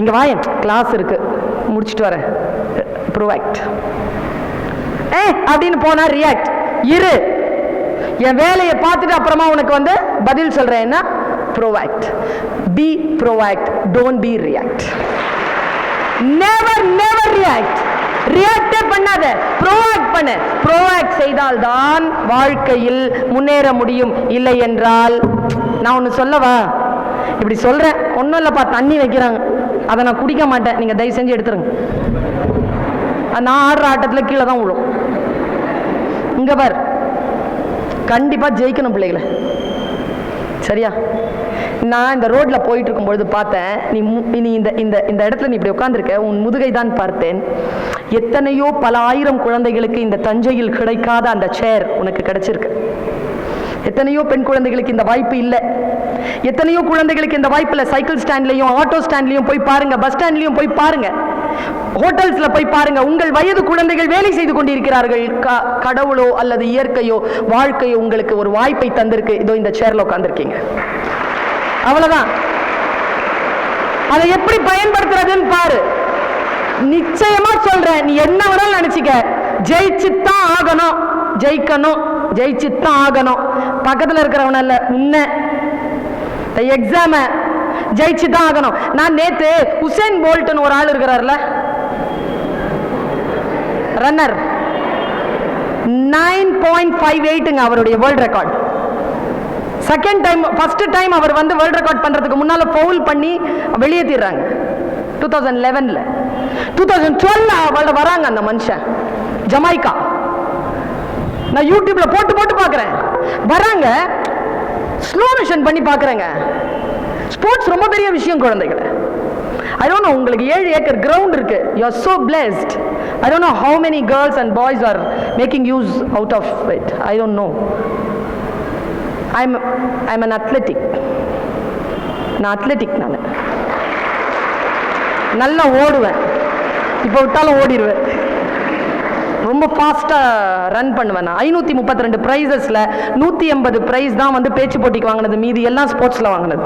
இங்க வா, கிளாஸ் இருக்கு, முடிச்சுட்டு வரேன். ப்ரோஆக்ட். அப்படின்னு போனா ரியாக்ட். இரு, என் வேலையை பார்த்துட்டு அப்புறமா உனக்கு வந்து பதில் சொல்றேன். என்ன? Proact. Be proact, don't be react. Never never react. ரியாக்டே பண்ணாத, ப்ரோஆக்ட் பண்ணு. ப்ரோஆக்ட் செய்தால் தான் வாழ்க்கையில் முன்னேற முடியும். இல்லை என்றால், நான் ஒன்று சொல்லவா? இப்படி சொல்றேன், ஒன்றும் இல்லைப்பா, தண்ணி வைக்கிறாங்க, அதை நான் குடிக்க மாட்டேன், நீங்க தயவு செஞ்சு எடுத்துருங்க. நான் ஆடுற ஆட்டத்தில் கீழே தான் விழும். இங்க பார், கண்டிப்பா ஜெயிக்கணும் பிள்ளைகளை, சரியா? நான் இந்த ரோட்ல போயிட்டு இருக்கும் பொழுது பார்த்தேன், நீ இந்த இடத்துல நீ இப்படி உட்கார்ந்துருக்க, உன் முதுகை தான் பார்த்தேன். எத்தனையோ பல ஆயிரம் குழந்தைகளுக்கு இந்த தஞ்சையில் கிடைக்காத அந்த சேர் உனக்கு கிடைச்சிருக்கு. எத்தனையோ பெண் குழந்தைகளுக்கு இந்த வாய்ப்பு இல்லை. எத்தனையோ குழந்தைகளுக்கு இந்த வாய்ப்பு இல்லை. சைக்கிள் ஸ்டாண்ட்லையும், ஆட்டோ ஸ்டாண்ட்லையும் போய் பாருங்க, பஸ் ஸ்டாண்ட்லையும் போய் பாருங்க, ஹோட்டல்ஸ்ல போய் பாருங்க. உங்கள் வயது குழந்தைகள் வேலை செய்து கொண்டிருக்கிறார்கள். கடவுளோ அல்லது இயற்கையோ, வாழ்க்கையோ உங்களுக்கு ஒரு வாய்ப்பை தந்திருக்கு. இதோ இந்த சேர்ல உட்கார்ந்திருக்கீங்க, அவ்வளவுதான். அதை எப்படி பயன்படுத்துறதுன்னு பாரு. நிச்சயமா சொல்றேன், நீ என்ன வேணாலும் நினைச்சுக்க, ஜெயிச்சுத்தான் ஆகணும், ஜெயிக்கணும், ஜெயிச்சுத்தான் ஆகணும். பக்கத்துல இருக்கிறவன இல்ல, உன்ன எக்ஸாம ஜெயிச்சுதான் ஆகணும். நான் நேத்து உசேன் போல்ட்னு ஒரு ஆள் இருக்கிறார்ல, ரன்னர், 9.58 அவருடைய world record. Second time, first time அவர் வந்து வேர்ல்ட் ரெக்கார்ட் பண்றதுக்கு முன்னால ஃபவுல் பண்ணி வெளியேற்றிடுறாங்க 2011. 2012 வராங்க அந்த மனுஷன், ஜமைக்கா. நான் யூடியூப்ல போட்டு போட்டு பார்க்கிறேன், வராங்க, ஸ்லோ மிஷன் பண்ணி பார்க்கறேங்க. ஸ்போர்ட்ஸ் ரொம்ப பெரிய விஷயம் குழந்தைகளை. I don't know, உங்களுக்கு 7 ஏக்கர் கிரவுண்ட் இருக்கு. You are so blessed. I don't know how many girls and boys are making use out of it. I don't know. I'm an athletic. நான் athletic. நான் நல்லா ஓடுவேன், இப்போ விட்டாலும் ஓடிடுவேன், ரொம்ப ஃபாஸ்டா ரன் பண்ணுவேன். 532 பிரைசஸ்ல 180 பிரைஸ் தான் வந்து பேச்சு போட்டிக்கு வாங்கினது, மீதி எல்லாம் ஸ்போர்ட்ஸ்ல வாங்கினது.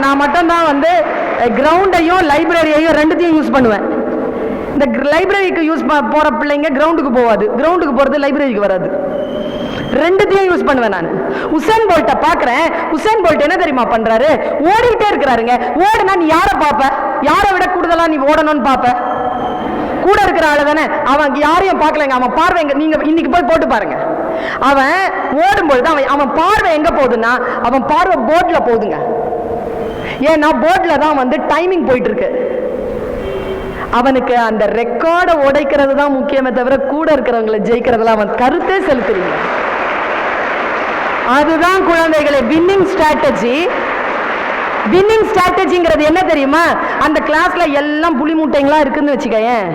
நான் மட்டும் தான் வந்து கிரவுண்டையும் லைப்ரரியையும் ரெண்டுத்தையும் யூஸ் பண்ணுவேன். இந்த லைப்ரரிக்கு யூஸ் போற பிள்ளைங்க கிரவுண்டுக்கு போவாது, கிரவுண்டுக்கு போறது லைப்ரரிக்கு வராது. ரெண்டுத்தையும் யூஸ் பண்ணுவேன் நான். உசேன் போல்ட்ட பாக்குறேன். உசேன் போல்ட் என்ன தெரியுமா பண்றாரு? ஓடிட்டே இருக்கிறாருங்க. ஓடுனா நீ யாரை பாப்ப? யாரை விட கூடுதலா நீ ஓடணும்னு பாப்ப? கூட இருக்கிற ஆளு தானே. அவன் யாரையும் பார்க்கலங்க. அவன் பார்வை நீங்க இன்னைக்கு போய் போட்டு பாருங்க. அவன் ஓடும்பொழுது அவன் பார்வை எங்க போகுதுன்னா, அவன் பார்வை போர்ட்ல போகுதுங்க. ஏன்னா போர்ட்ல தான் வந்து டைமிங் போயிட்டு இருக்கு. அவனுக்கு அந்த ரெக்கார்டை உடைக்கிறது தான் முக்கியமே தவிர கூட இருக்கிறவங்களை ஜெயிக்கிறதுல அவன் கருத்தே செலுத்துறீங்க. அதுதான் குழந்தைகளை வின்னிங் ஸ்ட்ராட்டஜி. வின்னிங் ஸ்ட்ராட்டஜிங்கிறது என்ன தெரியுமா? அந்த கிளாஸ்ல எல்லாம் புளி மூட்டைங்களா இருக்குன்னு வச்சுக்கேன்,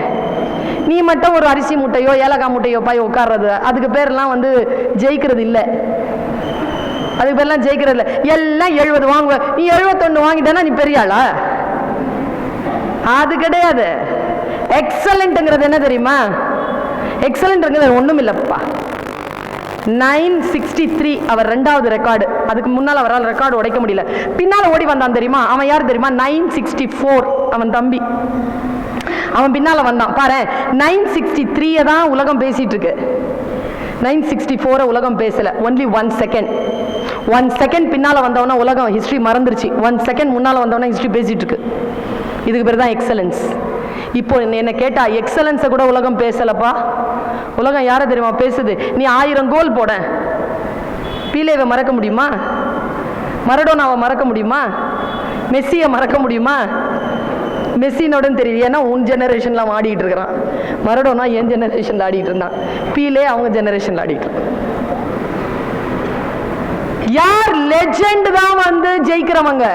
நீ மட்டும் ஒரு அரிசி மூட்டையோ ஏலக்காய் மூட்டையோ போய் உட்கார்றது, அதுக்கு பேர்லாம் வந்து ஜெயிக்கிறது இல்லை. அதுக்கு பேர்லாம் ஜெயிக்கிறது இல்லை. எல்லாம் 70 வாங்குவ, நீ 71 வாங்கிட்டேன்னா நீ பெரிய ஆளா? அது கிடையாது. எக்ஸலண்ட்ங்கிறது என்ன தெரியுமா? எக்ஸலண்ட்ங்கிறது ஒண்ணும் இல்லப்பா. 963 அவர் 2வது ரெக்கார்டு. அதுக்கு முன்னால் அவரால் ரெக்கார்டு உடைக்க முடியல. பின்னால ஓடி வந்தான் தெரியுமா? அவன் யார் தெரியுமா? 964 அவன் தம்பி. அவன் பின்னால வந்தான் பாரு. 963 தான் உலகம் பேசிட்டு இருக்கு. 964 உலகம் பேசல. Only 1 second. 1 செகண்ட் பின்னால வந்தவனா உலகம் ஹிஸ்டரி மறந்துருச்சு. 1 செகண்ட் முன்னால வந்தவனா ஹிஸ்டரி பேசிட்டு இருக்கு. இதுக்கு பேர் தான் எக்ஸலன்ஸ். இப்போ என்ன கேட்டா எக்ஸலன்ஸை கூட உலகம் பேசலப்பா. உலகம் யாரை தெரியுமா பேசுது? நீ 1000 கோல் போட, பீலேவை மறக்க முடியுமா? மரடோனாவை மறக்க முடியுமா? மெஸ்ஸியை மறக்க முடியுமா? மெஸ்ஸினோட தெரியுது. ஏன்னா உன் ஜெனரேஷன்ல ஆடிட்டு இருக்கிறான். மரடோனா என் ஜெனரேஷன்ல ஆடிட்டு இருந்தான். பீலே அவங்க ஜெனரேஷன்ல ஆடிட்டு. யார் லெஜெண்ட் தான் வந்து ஜெயிக்கிறவங்க.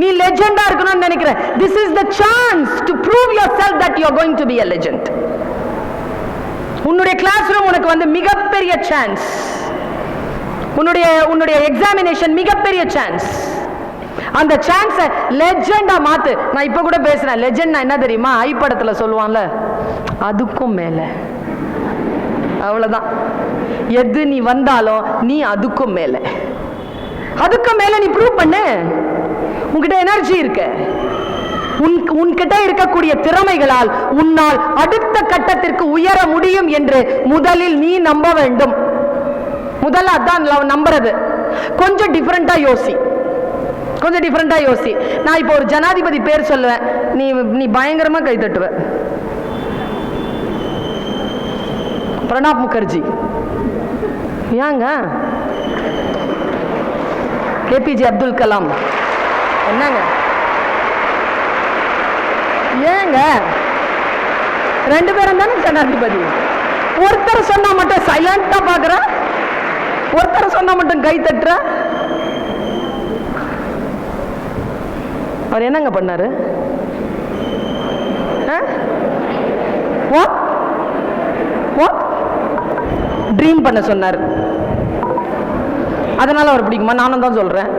நீ லெஜெண்டா இருக்கணும்னு நினைக்கிறேன். This is the chance to prove yourself that you are going to be a legend. உன்னுடைய கிளாஸ் ரூம் உனக்கு வந்து மிகப்பெரிய சான்ஸ். உன்னுடைய எக்ஸாமினேஷன் மிகப்பெரிய சான்ஸ். அந்த சான்ஸை லெஜெண்டா மாத்து. நான் இப்ப கூட பேசுறேன். லெஜெண்ட் என்ன தெரியுமா? ஐ படத்துல சொல்லுவான்ல, அதுக்கும் மேல. அவ்வளவுதான். எது நீ வந்தாலும் நீ அதுக்கும் மேல, அதுக்கும் மேல நீ ப்ரூவ் பண்ணு. உன்கிட்ட எனர்ஜி இருக்கு. உன்கிட்ட இருக்கக்கூடிய திறமைகளால் உன்னால் அடுத்த கட்டத்திற்கு உயர முடியும் என்று முதலில் நீ நம்ப வேண்டும். முதல்ல அதான் நம்புறது. கொஞ்சம் டிஃபரெண்டா யோசி, கொஞ்சம் டிஃபரெண்டா யோசி. நான் இப்போ ஒரு ஜனாதிபதி பேர் சொல்லுவேன், நீ பயங்கரமா கை தட்டுவ. பிரணாப் முகர்ஜி. ஏங்க? கேபிஜே அப்துல் கலாம். என்னங்க? ஏங்க? 2 பேரும் தானே ஜனாதிபதி. ஒருத்தர் சொன்னா மட்டும் சைலண்டா பாக்குற, ஒருத்தர் சொன்னா மட்டும் கை தட்டுற. அவர் என்னங்க பண்ணாரு? ட்ரீம் பண்ண சொன்னார். அதனால அவர் பிடிக்குமா? நானும் தான் சொல்றேன்.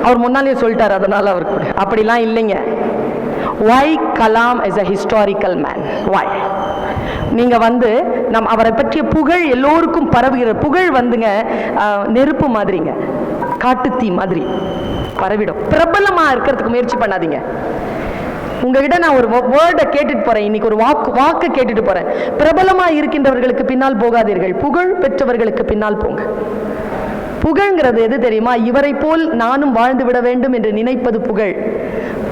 அவர் முன்னாலே சொல்லிட்டார், அதனால அவருக்கு. அப்படிலாம் இல்லைங்க. Why Kalam is a historical man? Why? நீங்க வந்து அவரை பற்றிய புகழ் எல்லோருக்கும் பரவுகிற புகழ் வந்துங்க நெருப்பு மாதிரிங்க, காட்டுத்தீ மாதிரி பரவிடும். பிரபலமா இருக்கிறதுக்கு முயற்சி பண்ணாதீங்க. உங்ககிட்ட நான் ஒரு வேர்டை கேட்டுட்டு போறேன். இன்னைக்கு ஒரு வாக்கு கேட்டுட்டு போறேன். பிரபலமா இருக்கின்றவர்களுக்கு பின்னால் போகாதீர்கள், புகழ் பெற்றவர்களுக்கு பின்னால் போங்க. புகழ்ங்கிறது எது தெரியுமா? இவரை போல் நானும் வாழ்ந்து விட வேண்டும் என்று நினைப்பது புகழ்.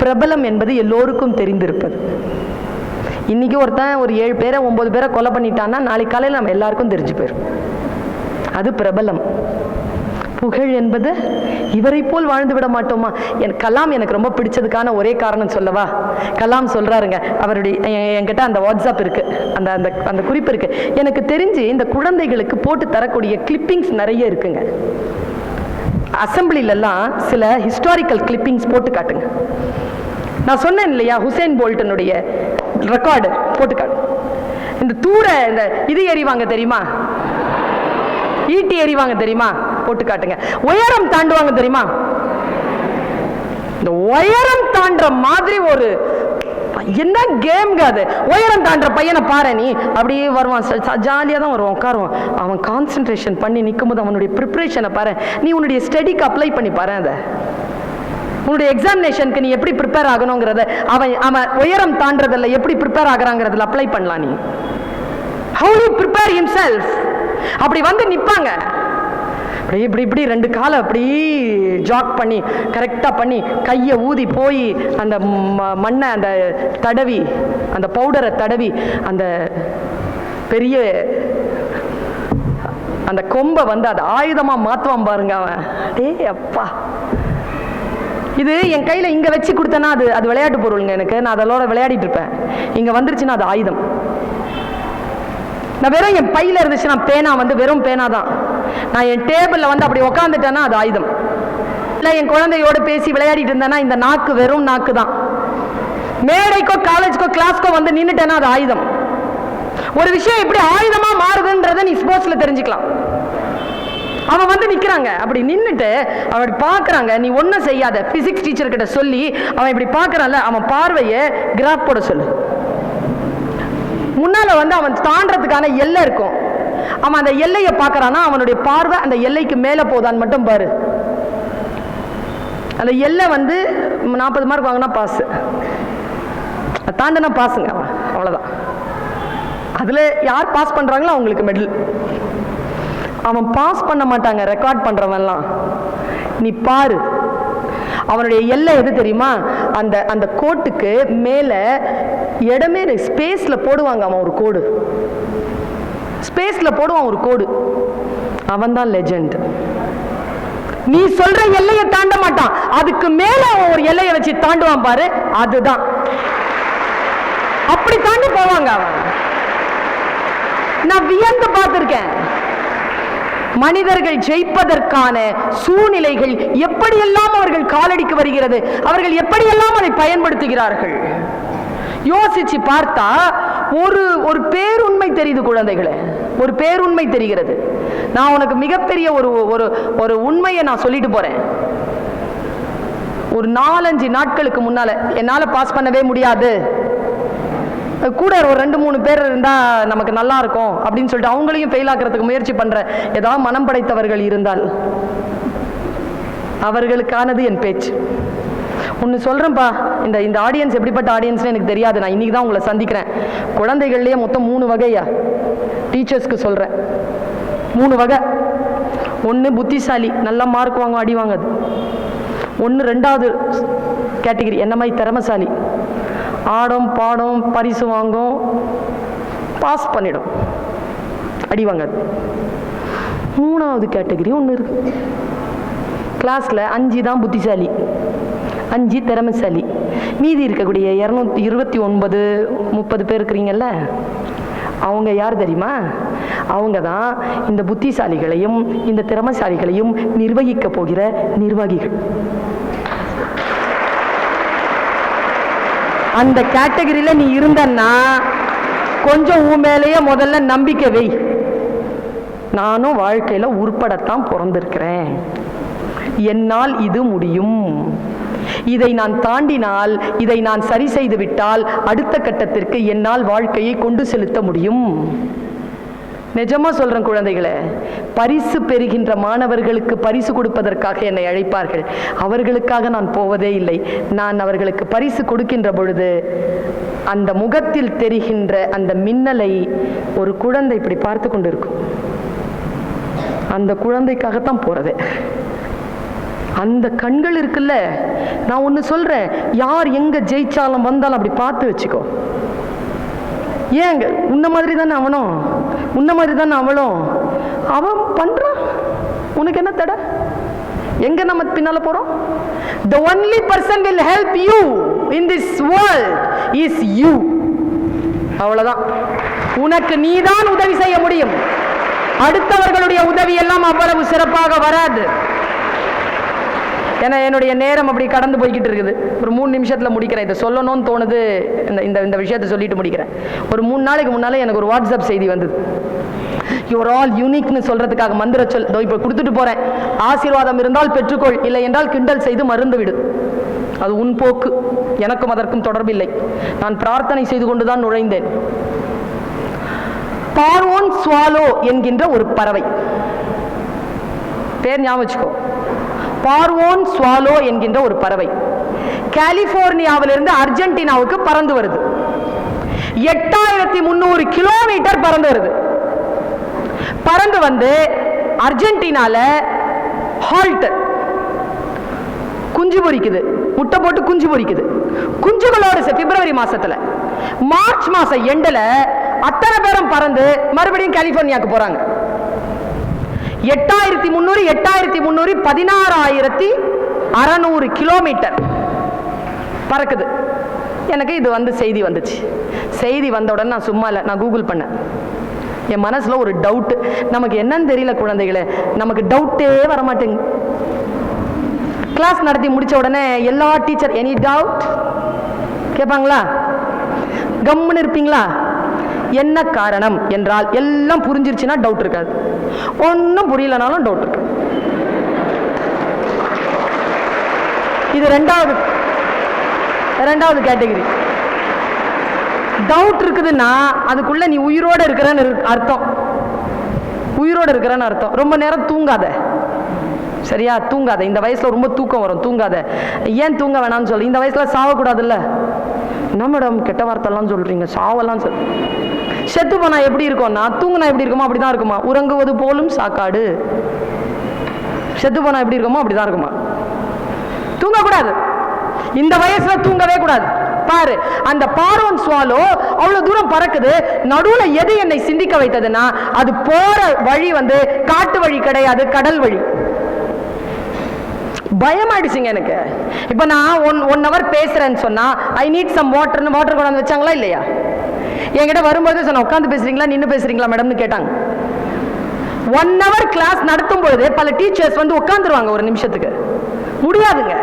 பிரபலம் என்பது எல்லோருக்கும் தெரிந்திருப்பது. இன்னைக்கு ஒருத்தன் ஒரு 7 பேரை 9 பேரை கொலை பண்ணிட்டான்னா நாளைக்கு காலையில் நம்ம எல்லாருக்கும் தெரிஞ்சு போயிடும். அது பிரபலம். புகழ் என்பது இவரை போல் வாழ்ந்து விட மாட்டோமா? கலாம் எனக்கு ரொம்ப பிடிச்சதுக்கான ஒரே காரணம் சொல்லவா? கலாம் சொல்றாருங்க, அவருடைய என்கிட்ட அந்த வாட்ஸ்அப் இருக்கு, அந்த அந்த அந்த குறிப்பு இருக்கு. எனக்கு தெரிஞ்சு இந்த குழந்தைகளுக்கு போட்டு தரக்கூடிய கிளிப்பிங்ஸ் நிறைய இருக்குங்க. அசம்பிளிலெல்லாம் சில ஹிஸ்டாரிக்கல் கிளிப்பிங்ஸ் போட்டு காட்டுங்க. நான் சொன்னேன் இல்லையா, ஹுசேன் போல்ட்டனுடைய ரெக்கார்டு போட்டு காட்டு. இந்த தூர இந்த இது எறிவாங்க தெரியுமா? ஈட்டி எறிவாங்க தெரியுமா? போட்டு காட்டுங்க. உயரம் தாண்டுவாங்க தெரியுமா? இந்த உயரம் தாண்டுற மாதிரி ஒரு என்ன கேம்ங்க அது. உயரம் தாண்டுற பையனை பாரு, நீ அப்படியே வருவான், ஜாலியாக தான் வருவான், உட்காருவான். அவன் கான்சென்ட்ரேஷன் பண்ணி நிற்கும் போது அவனுடைய ப்ரிப்பரேஷனை பாரு. நீ உன்னுடைய ஸ்டடிக்கு அப்ளை பண்ணி பாரு. அதை உன்னுடைய எக்ஸாமினேஷனுக்கு நீ எப்படி ப்ரிப்பேர் ஆகணுங்கிறத அவன் உயரம் தாண்டதில்ல எப்படி ப்ரிப்பேர் ஆகிறாங்கிறதுல அப்ளை பண்ணலாம். நீ how he prepare himself. அப்படி வந்து நிப்பாங்க, இப்படி இப்படி இப்படி ரெண்டு காலை அப்படி ஜாக் பண்ணி கரெக்டாக பண்ணி கையை ஊதி போய் அந்த மண்ணை அந்த தடவி அந்த பவுடரை தடவி அந்த பெரிய அந்த கொம்பை வந்து அதை ஆயுதமாக மாற்றுவான் பாருங்க அவன். டேய் அப்பா, இது என் கையில் இங்கே வச்சு கொடுத்தேன்னா அது விளையாட்டு பொருளுங்க. எனக்கு நான் அதோட விளையாடிட்டு இருப்பேன். இங்கே வந்துருச்சுன்னா அது ஆயுதம். நான் வெறும் என் பையில இருந்துச்சுன்னா பேனா வந்து வெறும் பேனா தான். நான் என் டேபிளில் வந்து அப்படி உக்காந்துட்டேன்னா அது ஆயுதம். இல்லை என் குழந்தையோடு பேசி விளையாடிட்டு இருந்தேன்னா இந்த நாக்கு வெறும் நாக்கு தான். மேடைக்கோ காலேஜ்க்கோ கிளாஸ்க்கோ வந்து நின்றுட்டேன்னா அது ஆயுதம். ஒரு விஷயம் எப்படி ஆயுதமா மாறுதுன்றதை நீ ஸ்போர்ட்ஸ்ல தெரிஞ்சுக்கலாம். அவன் வந்து நிக்கிறாங்க, அப்படி நின்றுட்டு அவன் பார்க்கறாங்க. நீ ஒன்றும் செய்யாத, பிசிக்ஸ் டீச்சர் கிட்ட சொல்லி அவன் இப்படி பார்க்கறான்ல, அவன் பார்வையை கிராஃப் போட சொல்லு. முன்னால வந்து அவன் தாண்டறதுக்கான எல்லை இருக்கும். அவன் அந்த எல்லையை பார்க்கறானா, அவனுடைய பார்வை அந்த எல்லைக்கு மேல போதான்னு மட்டும் பாரு. அந்த எல்லை வந்து 40 மார்க் வாங்கினா பாஸ், தாண்டனா பாஸுங்க அவன், அவ்வளவுதான். அதுல யார் பாஸ் பண்றாங்களோ அவங்களுக்கு மெடல். அவன் பாஸ் பண்ண மாட்டாங்க ரெக்கார்ட் பண்றவன்லாம். நீ பாரு, அவனுடைய எல்லை எது தெரியுமா? அந்த அந்த கோட்டுக்கு மேல இடமே ஸ்பேஸ்ல போடுவாங்க. அவன் ஒரு கோடு ஸ்பேஸ்ல போடுவான், ஒரு கோடு. அவன் தான் லெஜெண்ட். நீ சொல்ற எல்லையை தாண்ட மாட்டான், அதுக்கு மேல அவன் ஒரு எல்லையை வச்சு தாண்டுவான் பாரு, அதுதான். அப்படி தாண்டி போவாங்க அவன். நான் வியந்து பார்த்திருக்கேன். மனிதர்கள் ஜெயிப்பதற்கான சூழ்நிலைகள் எப்படியெல்லாம் அவர்கள் காலடிக்கு வருகிறது, அவர்கள் எப்படியெல்லாம் அதை பயன்படுத்துகிறார்கள். யோசிச்சு பார்த்தா ஒரு பேருண்மை தெரியுது குழந்தைகளே, ஒரு பேருண்மை தெரிகிறது. நான் உனக்கு மிகப்பெரிய ஒரு உண்மையை நான் சொல்லிட்டு போறேன். ஒரு 4-5 நாட்களுக்கு முன்னால என்னால பாஸ் பண்ணவே முடியாது, கூட ஒரு 2-3 பேர் இருந்தா நமக்கு நல்லா இருக்கும் அப்படின்னு சொல்லிட்டு அவங்களையும் ஃபெயில் ஆக்குறதுக்கு முயற்சி பண்ற ஏதாவது மனம் படைத்தவர்கள் இருந்தால் அவர்களுக்கானது என் பேச்சு. ஒன்று சொல்றேன்ப்பா, இந்த ஆடியன்ஸ் எப்படிப்பட்ட ஆடியன்ஸ்னு எனக்கு தெரியாது. நான் இன்னைக்கு தான் உங்களை சந்திக்கிறேன். குழந்தைகள்லயே மொத்தம் 3 வகையா டீச்சர்ஸ்க்கு சொல்றேன். 3 வகை. ஒன்று புத்திசாலி, நல்லா மார்க் வாங்க, அடி வாங்காது. ஒன்று 2வது கேட்டகிரி என்ன மாதிரி திறமைசாலி, ஆடும் பாடும் பரிசு வாங்கும், பாஸ் பண்ணிடும், அடி வாங்காது. 3வது கேட்டகிரி ஒன்று இருக்கு. கிளாஸ்ல 5 தான் புத்திசாலி, 5 திறமைசாலி. மீதி இருக்கக்கூடிய 229 30 பேர் இருக்கிறீங்கல்ல, அவங்க யார் தெரியுமா? அவங்க தான் இந்த புத்திசாலிகளையும் இந்த திறமைசாலிகளையும் நிர்வகிக்க போகிற நிர்வாகிகள். அந்த கேட்டகரியில நீ இருந்தன்னா கொஞ்சம் உன் மேலேயே முதல்ல நம்பிக்கை வை. நானும் வாழ்க்கையில உருப்படத்தான் பிறந்திருக்கிறேன், என்னால் இது முடியும், இதை நான் தாண்டினால், இதை நான் சரி செய்து விட்டால் அடுத்த கட்டத்திற்கு என்னால் வாழ்க்கையை கொண்டு செலுத்த முடியும். நிஜமா சொல்றேன் குழந்தைகளே, பரிசு பெறுகின்ற மாணவர்களுக்கு பரிசு கொடுப்பதற்காக என்னை அழைப்பார்கள். அவர்களுக்காக நான் போவதே இல்லை. நான் அவர்களுக்கு பரிசு கொடுக்கின்ற பொழுது அந்த முகத்தில் தெரிகின்ற அந்த மின்னலை ஒரு குழந்தை இப்படி பார்த்து கொண்டிருக்கும். அந்த குழந்தைக்காகத்தான் போறதே. அந்த கண்கள் இருக்குல்ல, நான் ஒன்று சொல்றேன், யார் எங்க ஜெயிச்சாலும் வந்தாலும் அப்படி பார்த்து வச்சுக்கோ. ஏங்க உன்ன மாதிரி தானே அவனும், உன்ன மாதிரி தானே அவளும், அவன் பண்றான், உனக்கு என்ன தடை? எங்க நம்ம பின்னால போறோம்? The only person will help you in this world is you. அவ்வளவுதான். உனக்கு நீதான் உதவி செய்ய முடியும். அடுத்தவர்களுடைய உதவி எல்லாம் அவ்வளவு சிறப்பாக வராது. ஏன்னா என்னுடைய நேரம் அப்படி கடந்து போய்கிட்டு இருக்குது. ஒரு 3 நிமிஷத்துல முடிக்கிறேன். இதை சொல்லணும்னு தோணுது, இந்த விஷயத்தை சொல்லிட்டு முடிக்கிறேன். ஒரு 3 நாளைக்கு முன்னாலே எனக்கு ஒரு வாட்ஸ்அப் செய்தி வந்தது. யூஆர் ஆல் யூனிக்னு சொல்றதுக்காக மந்திர சொல் இப்போ கொடுத்துட்டு போறேன். ஆசீர்வாதம் இருந்தால் பெற்றுக்கொள், இல்லை என்றால் கிண்டல் செய்து மருந்து விடு. அது உன் போக்கு, எனக்கும் அதற்கும் தொடர்பில்லை. நான் பிரார்த்தனை செய்து கொண்டுதான் நுழைந்தேன். பார்வோன் ஸ்வாலோ என்கின்ற ஒரு பறவை, பேர் ஞாபகம் வச்சுக்கோ. பார்வோன் ஸ்வாலோ என்கின்ற ஒரு பறவை கலிபோர்னியாவிலிருந்து அர்ஜென்டினாவுக்கு பறந்து வருது. 8300 கிலோமீட்டர் பறந்து வருது. பறந்து வந்து அர்ஜென்டினால ஹால்ட், குஞ்சு பொரிக்குது, முட்டை போட்டு குஞ்சு பொரிக்குது. குஞ்சுகளோடு பிப்ரவரி மாசத்துல, மார்ச் மாசம் எண்டுல அத்தனை பேரும் பறந்து மறுபடியும் கலிபோர்னியாவுக்கு போறாங்க. 8300 16600 கிலோமீட்டர் பறக்குது. எனக்கு இது வந்து செய்தி வந்துச்சு. செய்தி வந்த உடனே நான் சும்மா இல்லை, நான் கூகுள் பண்ணேன். என் மனசுல ஒரு டவுட், நமக்கு என்னன்னு தெரியல குழந்தைகளே, நமக்கு டவுட்டே வரமாட்டேங்க. கிளாஸ் நடத்தி முடிச்ச உடனே எல்லா டீச்சர் எனி டவுட் கேட்பாங்களா? கம்முன்னு இருப்பீங்களா? என்ன காரணம் என்றால் எல்லாம் புரிஞ்சிருச்சுன்னா டவுட் இருக்காது, ஒன்றும் புரியலனாலும் டவுட் இருக்கு. இது ரெண்டாவது கேட்டகரி. டவுட் இருக்குதுன்னா அதுக்குள்ள நீ உயிரோட இருக்கிறன்னு அர்த்தம். உயிரோட இருக்கிறன்னு அர்த்தம். ரொம்ப நேரம் தூங்காத, சரியா? தூங்காத. இந்த வயசுல ரொம்ப தூக்கம் வரும், தூங்காத. ஏன் தூங்க வேணாம்னு சொல்லி? இந்த வயசுல சாவக்கூடாதுல்ல. என்ன மேடம் கெட்ட வார்த்தைலாம் சொல்றீங்க? சாவெல்லாம் சொல். செத்து போனா எப்படி இருக்கும்னா, தூங்குனா எப்படி இருக்குமா அப்படிதான் இருக்குமா. உறங்குவது போலும் சாக்காடு. செத்து போனா எப்படி இருக்குமோ அப்படிதான் இருக்குமா. தூங்கக்கூடாது. இந்த வயசுல தூங்கவே கூடாது. பாரு, அந்த பார்வோன் ஸ்வாலோ அவ்வளவு தூரம் பறக்குது. நடுவுல எது என்னை சிந்திக்க வைத்ததுன்னா, அது போற வழி வந்து காட்டு வழி கிடையாது, கடல் வழி. பயமாயிடுச்சுங்க எனக்கு. இப்ப நான் 1 hour பேசுறேன்னு சொன்னா ஐ நீட் சம் வாட்டர் கொண்டாந்து வச்சாங்களா இல்லையா? என்கிட்ட வரும்போது சொன்ன, உட்காந்து பேசுறீங்களா நின்று பேசுறீங்களா மேடம்னு கேட்டாங்க. 1 hour கிளாஸ் நடத்தும் பொழுது பல டீச்சர்ஸ் வந்து உட்காந்துருவாங்க ஒரு நிமிஷத்துக்கு. முடியாதுங்க,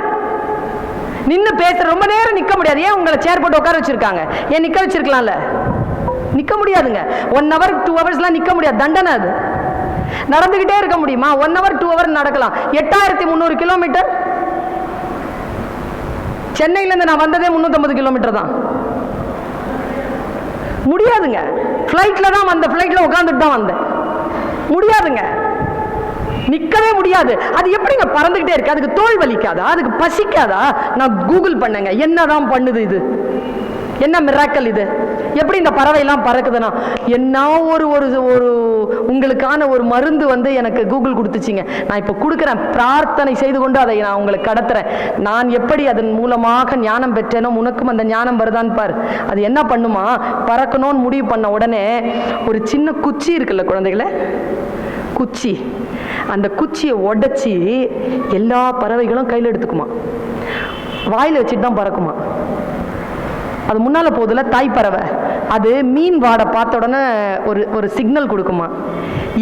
நின்று பேசுற ரொம்ப நேரம் நிக்க முடியாது. ஏன் உங்களை சேர் போட்டு உட்கார வச்சிருக்காங்க? ஏன் நிக்க வச்சிருக்கலாம்ல? நிக்க முடியாதுங்க. 1 hour 2 hours நிக்க முடியாது, தண்டனை அது. நடந்துகிட்டே இருக்க முடியுமா? 1 hour 2 hour நடக்கலாம். 8300 கிலோமீட்டர். சென்னையில இருந்து நான் வந்ததே 350 கிலோமீட்டர் தான். முடியாதுங்க. பிளைட்ல தான் வந்த, பிளைட்ல உட்காந்துட்டு தான் வந்தேன். முடியாதுங்க, நிக்கவே முடியாது. அது எப்படிங்க பறந்துகிட்டே இருக்கு? அதுக்கு தோல் வலிக்காதா? அதுக்கு பசிக்காதா? நான் கூகுள் பண்ணேங்க, என்னதான் பண்ணுது இது, என்ன மிராக்கல் இது, எப்படி இந்த பறவை எல்லாம் பறக்குதுன்னா என்ன ஒரு ஒரு உங்களுக்கான ஒரு மருந்து வந்து எனக்கு கூகுள் கொடுத்துச்சிங்க. நான் இப்போ கொடுக்குறேன், பிரார்த்தனை செய்து கொண்டு அதை நான் உங்களுக்கு கடத்துறேன். நான் எப்படி அதன் மூலமாக ஞானம் பெற்றேனோ உனக்கும் அந்த ஞானம் வருதான்னு பாரு. அது என்ன பண்ணுமா, பறக்கணும்னு முடிவு பண்ண உடனே ஒரு சின்ன குச்சி இருக்குல்ல குழந்தைகளை, குச்சி, அந்த குச்சியை உடைச்சி எல்லா பறவைகளும் கையில் எடுத்துக்குமா, வாயில் வச்சுட்டு தான் பறக்குமா. அது முன்னால போகுதுல தாய் பறவை, அது மீன் வாடை பார்த்த உடனே ஒரு சிக்னல் கொடுக்குமா.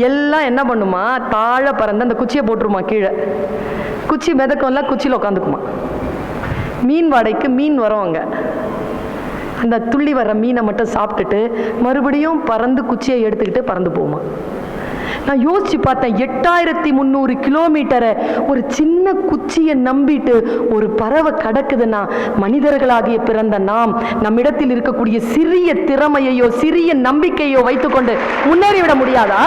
எல்லாம் என்ன பண்ணுமா, தாழ பறந்து அந்த குச்சியை போட்டுருமா கீழே. குச்சி மிதக்கும்ல, குச்சியில் உட்காந்துக்குமா. மீன் வாடைக்கு மீன் வரும் அங்கே. அந்த துள்ளி வர்ற மீனை மட்டும் சாப்பிட்டுட்டு மறுபடியும் பறந்து குச்சியை எடுத்துக்கிட்டு பறந்து போகுமா. நான் யோசிச்சு பார்த்தேன், 8300 கிலோமீட்டரை ஒரு சின்ன குச்சியை நம்பிட்டு ஒரு பறவை கடக்குதுன்னா, மனிதர்களாகிய பிறந்த நாம் நம்மிடத்தில் இருக்கக்கூடிய சிறிய திறமையையோ சிறிய நம்பிக்கையோ வைத்துக்கொண்டு முன்னேறிவிட முடியாதா?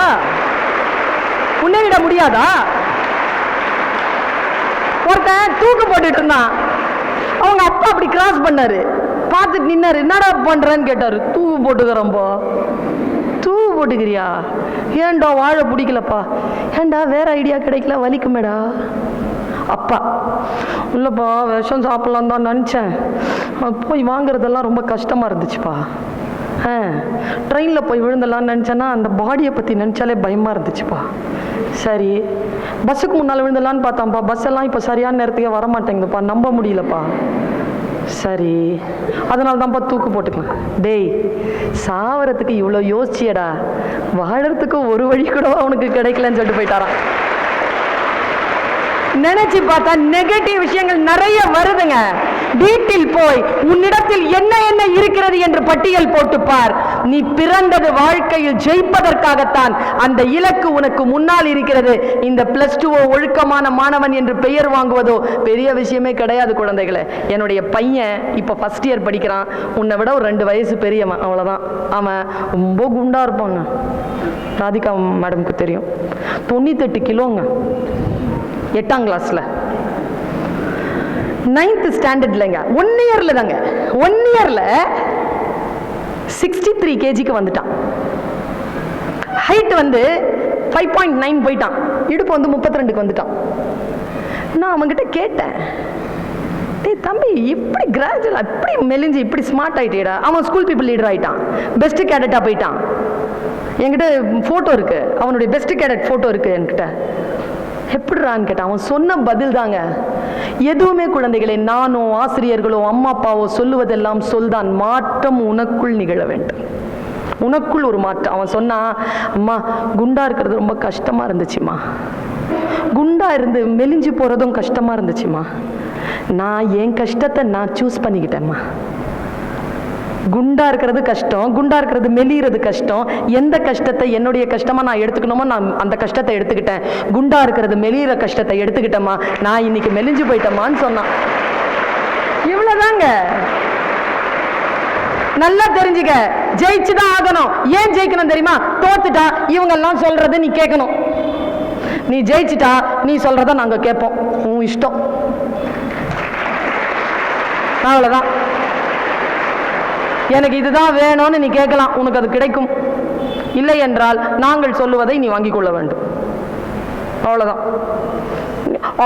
முன்னேறிட முடியாதா? ஒருத்தன் தூக்கு போட்டுட்டு இருந்தான், அவங்க அப்பா அப்படி கிராஸ் பண்ணாரு, பார்த்துட்டு நின்னாரு. என்னடா பண்றேன்னு கேட்டாரு. தூக்கு போட்டுக்கிறோம்போ. தூவு போட்டுக்கிறியா? ஏன்டா வாழை பிடிக்கலப்பா? ஏன்டா வேற ஐடியா கிடைக்கல, வலிக்குமேடா. அப்பா, இல்லைப்பா விஷம் சாப்பிட்லாம் தான் நினச்சேன், போய் வாங்குறதெல்லாம் ரொம்ப கஷ்டமாக இருந்துச்சுப்பா. ட்ரெயினில் போய் விழுந்தலான்னு நினச்சேன்னா அந்த பாடியை பற்றி நினச்சாலே பயமாக இருந்துச்சுப்பா. சரி, பஸ்ஸுக்கு முன்னால் விழுந்தலான்னு பார்த்தான்ப்பா, பஸ் எல்லாம் இப்போ சரியான நேரத்துக்கே வரமாட்டேங்குதுப்பா, நம்ப முடியலப்பா. சரி, அதனால தான்ப்பா தூக்கு போட்டுக்கலாம். டேய், சாவறதுக்கு இவ்வளோ யோசிச்சியடா, வாழறதுக்கு ஒரு வழி கூட அவனுக்கு கிடைக்கலன்னு சொல்லிட்டு போயிட்டாரான். நினைச்சு பார்த்தா நெகட்டிவ் விஷயங்கள் நிறைய வருதுங்க. வீட்டில் போய் உன்னிடத்தில் என்ன என்ன இருக்கிறது என்று பட்டியல் போட்டு பார். நீ பிறந்தது வாழ்க்கையில் ஜெயிப்பதற்காகத்தான். அந்த இலக்கு உனக்கு முன்னால் இருக்கிறது. இந்த +2 ஒழுக்கமான மாணவன் என்று பெயர் வாங்குவதோ பெரிய விஷயமே கிடையாது குழந்தைகளே. என்னுடைய பையன் இப்போ ஃபர்ஸ்ட் இயர் படிக்கிறான். உன்னை விட ஒரு 2 வயசு பெரியவன், அவ்வளோதான். அவன் ரொம்ப குண்டா இருப்பாங்க. ராதிகா மேடம்க்கு தெரியும். 98 கிலோங்க, 8ஆம் கிளாஸ்ல. 9th ஸ்டாண்டர்ட்லங்க 1 இயர்ல தாங்க 1 இயர்ல 63 kgக்கு வந்துட்டான். ஹைட் வந்து 5.9 போயிட்டான். இடுப்பு வந்து 32க்கு வந்துட்டான். நான் அவன்கிட்ட கேட்டேன், டேய் தம்பி இப்படி கிராஜுவல் அப்படி மெலிஞ்சு இப்படி ஸ்மார்ட் ஆயிட்டேடா. அவன் ஸ்கூல் பீப்புள் லீடர் ஆயிட்டான், பெஸ்ட் கேடட்டா போயிட்டான். என்கிட்ட போட்டோ இருக்கு, அவனுடைய பெஸ்ட் கேடட் போட்டோ இருக்கு என்கிட்ட. எப்படிறான்னு கேட்டான். அவன் சொன்ன பதில் தாங்க, எதுவுமே குழந்தைகளே, நானோ ஆசிரியர்களோ அம்மா அப்பாவோ சொல்லுவதெல்லாம் சொல்தான், மாற்றம் உனக்குள் நிகழ வேண்டும், உனக்குள் ஒரு மாற்றம். அவன் சொன்னா, அம்மா குண்டா இருக்கிறது ரொம்ப கஷ்டமா இருந்துச்சுமா, குண்டா இருந்து மெலிஞ்சு போறதும் கஷ்டமா இருந்துச்சுமா, நான் என் கஷ்டத்தை நான் சூஸ் பண்ணிக்கிட்டேம்மா. குண்டா இருக்கிறது கஷ்டம், குண்டா இருக்கிறது மெலிகிறது கஷ்டம். எந்த கஷ்டத்தை என்னுடைய கஷ்டமா நான் எடுத்துக்கணுமோ நான் அந்த கஷ்டத்தை எடுத்துக்கிட்டேன். குண்டா இருக்கிறது மெலிகிற கஷ்டத்தை எடுத்துக்கிட்டேம்மா, நான் இன்னைக்கு மெலிஞ்சு போயிட்டேம்மான்னு சொன்னான். இவ்வளவுதாங்க. நல்லா தெரிஞ்சுக்க, ஜெயிச்சுதான் ஆகணும். ஏன் ஜெயிக்கணும் தெரியுமா? தோத்துட்டா இவங்க எல்லாம் சொல்றது நீ கேட்கணும். நீ ஜெயிச்சுட்டா நீ சொல்றத நாங்க கேட்போம், உன் இஷ்டம். அவ்வளவுதான். எனக்கு இதுதான் வேணும்னு நீ கேட்கலாம், உனக்கு அது கிடைக்கும். இல்லை என்றால் நாங்கள் சொல்லுவதை நீ வாங்கிக் கொள்ள வேண்டும். அவ்வளவுதான்.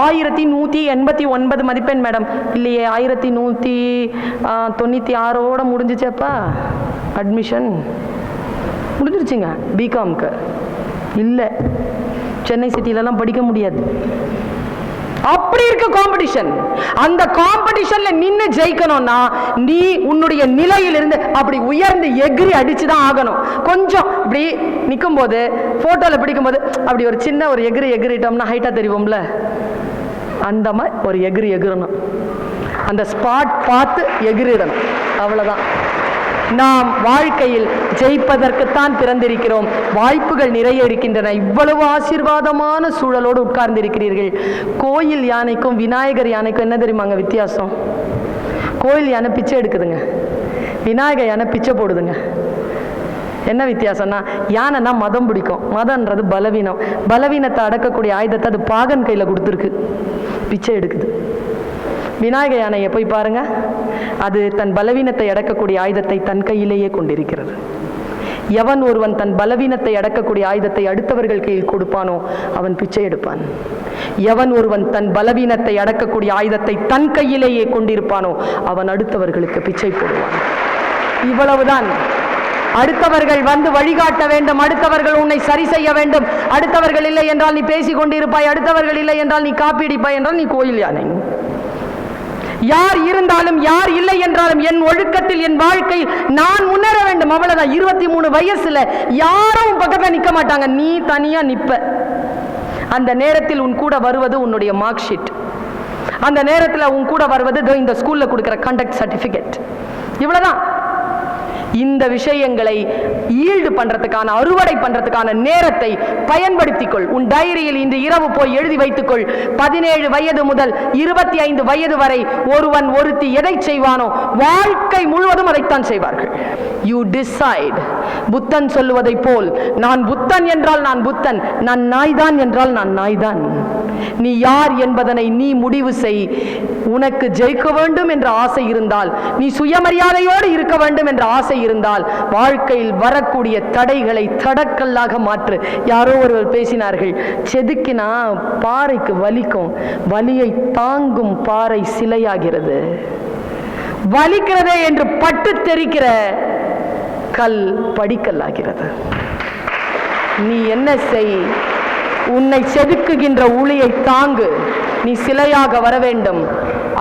1189 மதிப்பெண் மேடம். இல்லையே, 1196 முடிஞ்சிச்சப்பா அட்மிஷன் முடிஞ்சிருச்சுங்க பிகாம்க்கு. இல்லை, சென்னை சிட்டிலலாம் படிக்க முடியாது. அப்படி இருக்க காம்படிஷன். அந்த காம்படிஷன்ல நின்று ஜெயிக்கணும்னா நீ உன்னுடைய நிலையிலிருந்து அப்படி உயர்ந்து எகிரி அடிச்சுதான் ஆகணும். கொஞ்சம் இப்படி நிற்கும் போது போட்டோல பிடிக்கும் போது அப்படி ஒரு சின்ன ஒரு எகிரிட்டோம்னா ஹைட்டா தெரியும்ல, அந்த மாதிரி ஒரு எகிரணும். அந்த ஸ்பாட் பார்த்து எகிரிடணும். அவ்வளவுதான். நாம் வாழ்க்கையில் ஜெயிப்பதற்குத்தான் பிறந்திருக்கிறோம். வாய்ப்புகள் நிறைய இருக்கின்றன. இவ்வளவு ஆசீர்வாதமான சூழலோடு உட்கார்ந்து இருக்கிறீர்கள். கோயில் யானைக்கும் விநாயகர் யானைக்கும் என்ன தெரியுமாங்க வித்தியாசம்? கோயில் யானை பிச்சை எடுக்குதுங்க, விநாயகர் யானை பிச்சை போடுதுங்க. என்ன வித்தியாசம்னா, யானைனா மதம் பிடிக்கும், மதம்ன்றது பலவீனம். பலவீனத்தை அடக்கக்கூடிய ஆயுதத்தை அது பாகன் கையில கொடுத்துருக்கு, பிச்சை எடுக்குது. விநாயக யானையை போய் பாருங்க, அது தன் பலவீனத்தை அடக்கக்கூடிய ஆயுதத்தை தன் கையிலேயே கொண்டிருக்கிறது. எவன் ஒருவன் தன் பலவீனத்தை அடக்கக்கூடிய ஆயுதத்தை அடுத்தவர்கள் கையில் கொடுப்பானோ அவன் பிச்சை எடுப்பான். எவன் ஒருவன் தன் பலவீனத்தை அடக்கக்கூடிய ஆயுதத்தை தன் கையிலேயே கொண்டிருப்பானோ அவன் அடுத்தவர்களுக்கு பிச்சை போடுவான். இவ்வளவுதான். அடுத்தவர்கள் வந்து வழிகாட்ட வேண்டும், அடுத்தவர்கள் உன்னை சரி செய்ய வேண்டும். அடுத்தவர்கள் இல்லை என்றால் நீ பேசிக் கொண்டிருப்பாய், அடுத்தவர்கள் இல்லை என்றால் நீ காப்பீடிப்பாய் என்றால் நீ கோயில் யானை. யார் இருந்தாலும் யார் இல்லை என்றாலும் என் ஒழுக்கத்தில் என் வாழ்க்கையில் நான் முன்னேற வேண்டும். அவ்வளவுதான். 23 வயசுல யாரும் பக்கத்துல நிக்க மாட்டாங்க, நீ தனியா நிப்ப. அந்த நேரத்தில் உன் கூட வருவது உன்னுடைய மார்க் ஷீட். அந்த நேரத்தில் உன் கூட வருவது இந்த ஸ்கூல்ல கொடுக்கிற கண்டக்ட் சர்டிபிகேட். இவ்வளவுதான். இந்த விஷயங்களை ஈல்டு பண்றதுக்கான, அறுவடை பண்றதுக்கான நேரத்தை பயன்படுத்திக்கொள். உன் டைரியில் இன்று இரவு போய் எழுதி வைத்துக்கொள். 17 வயது முதல் 25 வயது வரை ஒருவன் ஒருத்தி எதை செய்வானோ வாழ்க்கை முழுவதும் அதைத்தான் செய்வார்கள். You decide. புத்தன் சொல்லுவதை போல், நான் புத்தன் என்றால் நான் புத்தன், நான் நாய்தான் என்றால் நான் நாய்தான். நீ யார் என்பதனை நீ முடிவு செய். உனக்கு ஜெயிக்க வேண்டும் என்ற ஆசை இருந்தால், நீ சுயமரியாதையோடு இருக்க வேண்டும் என்ற ஆசை இருந்தால், வாழ்க்கையில் வரக்கூடிய தடைகளை தடக்கல்லாக மாற்று. யாரோ ஒருவர் பேசினார்கள், செதுக்கினா பாறைக்கு வலிக்கும், வலியை தாங்கும் பாறை சிலையாகிறது. வலிக்கிறதே என்று பட்டு தெரிக்கிற கல் படிக்கல்லாகிறது. நீ என்ன செய்? உன்னை செதுக்குகின்ற உளியை தாங்கு. நீ சிலையாக வர வேண்டும்.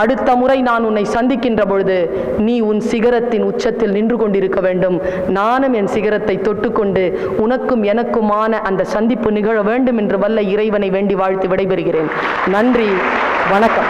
அடுத்த முறை நான் உன்னை சந்திக்கின்ற பொழுது நீ உன் சிகரத்தின் உச்சத்தில் நின்று கொண்டிருக்க வேண்டும். நானும் என் சிகரத்தை தொட்டுக்கொண்டு உனக்கும் எனக்குமான அந்த சந்திப்பு நிகழ வேண்டும் என்று வல்ல இறைவனை வேண்டி வாழ்த்து விடைபெறுகிறேன். நன்றி, வணக்கம்.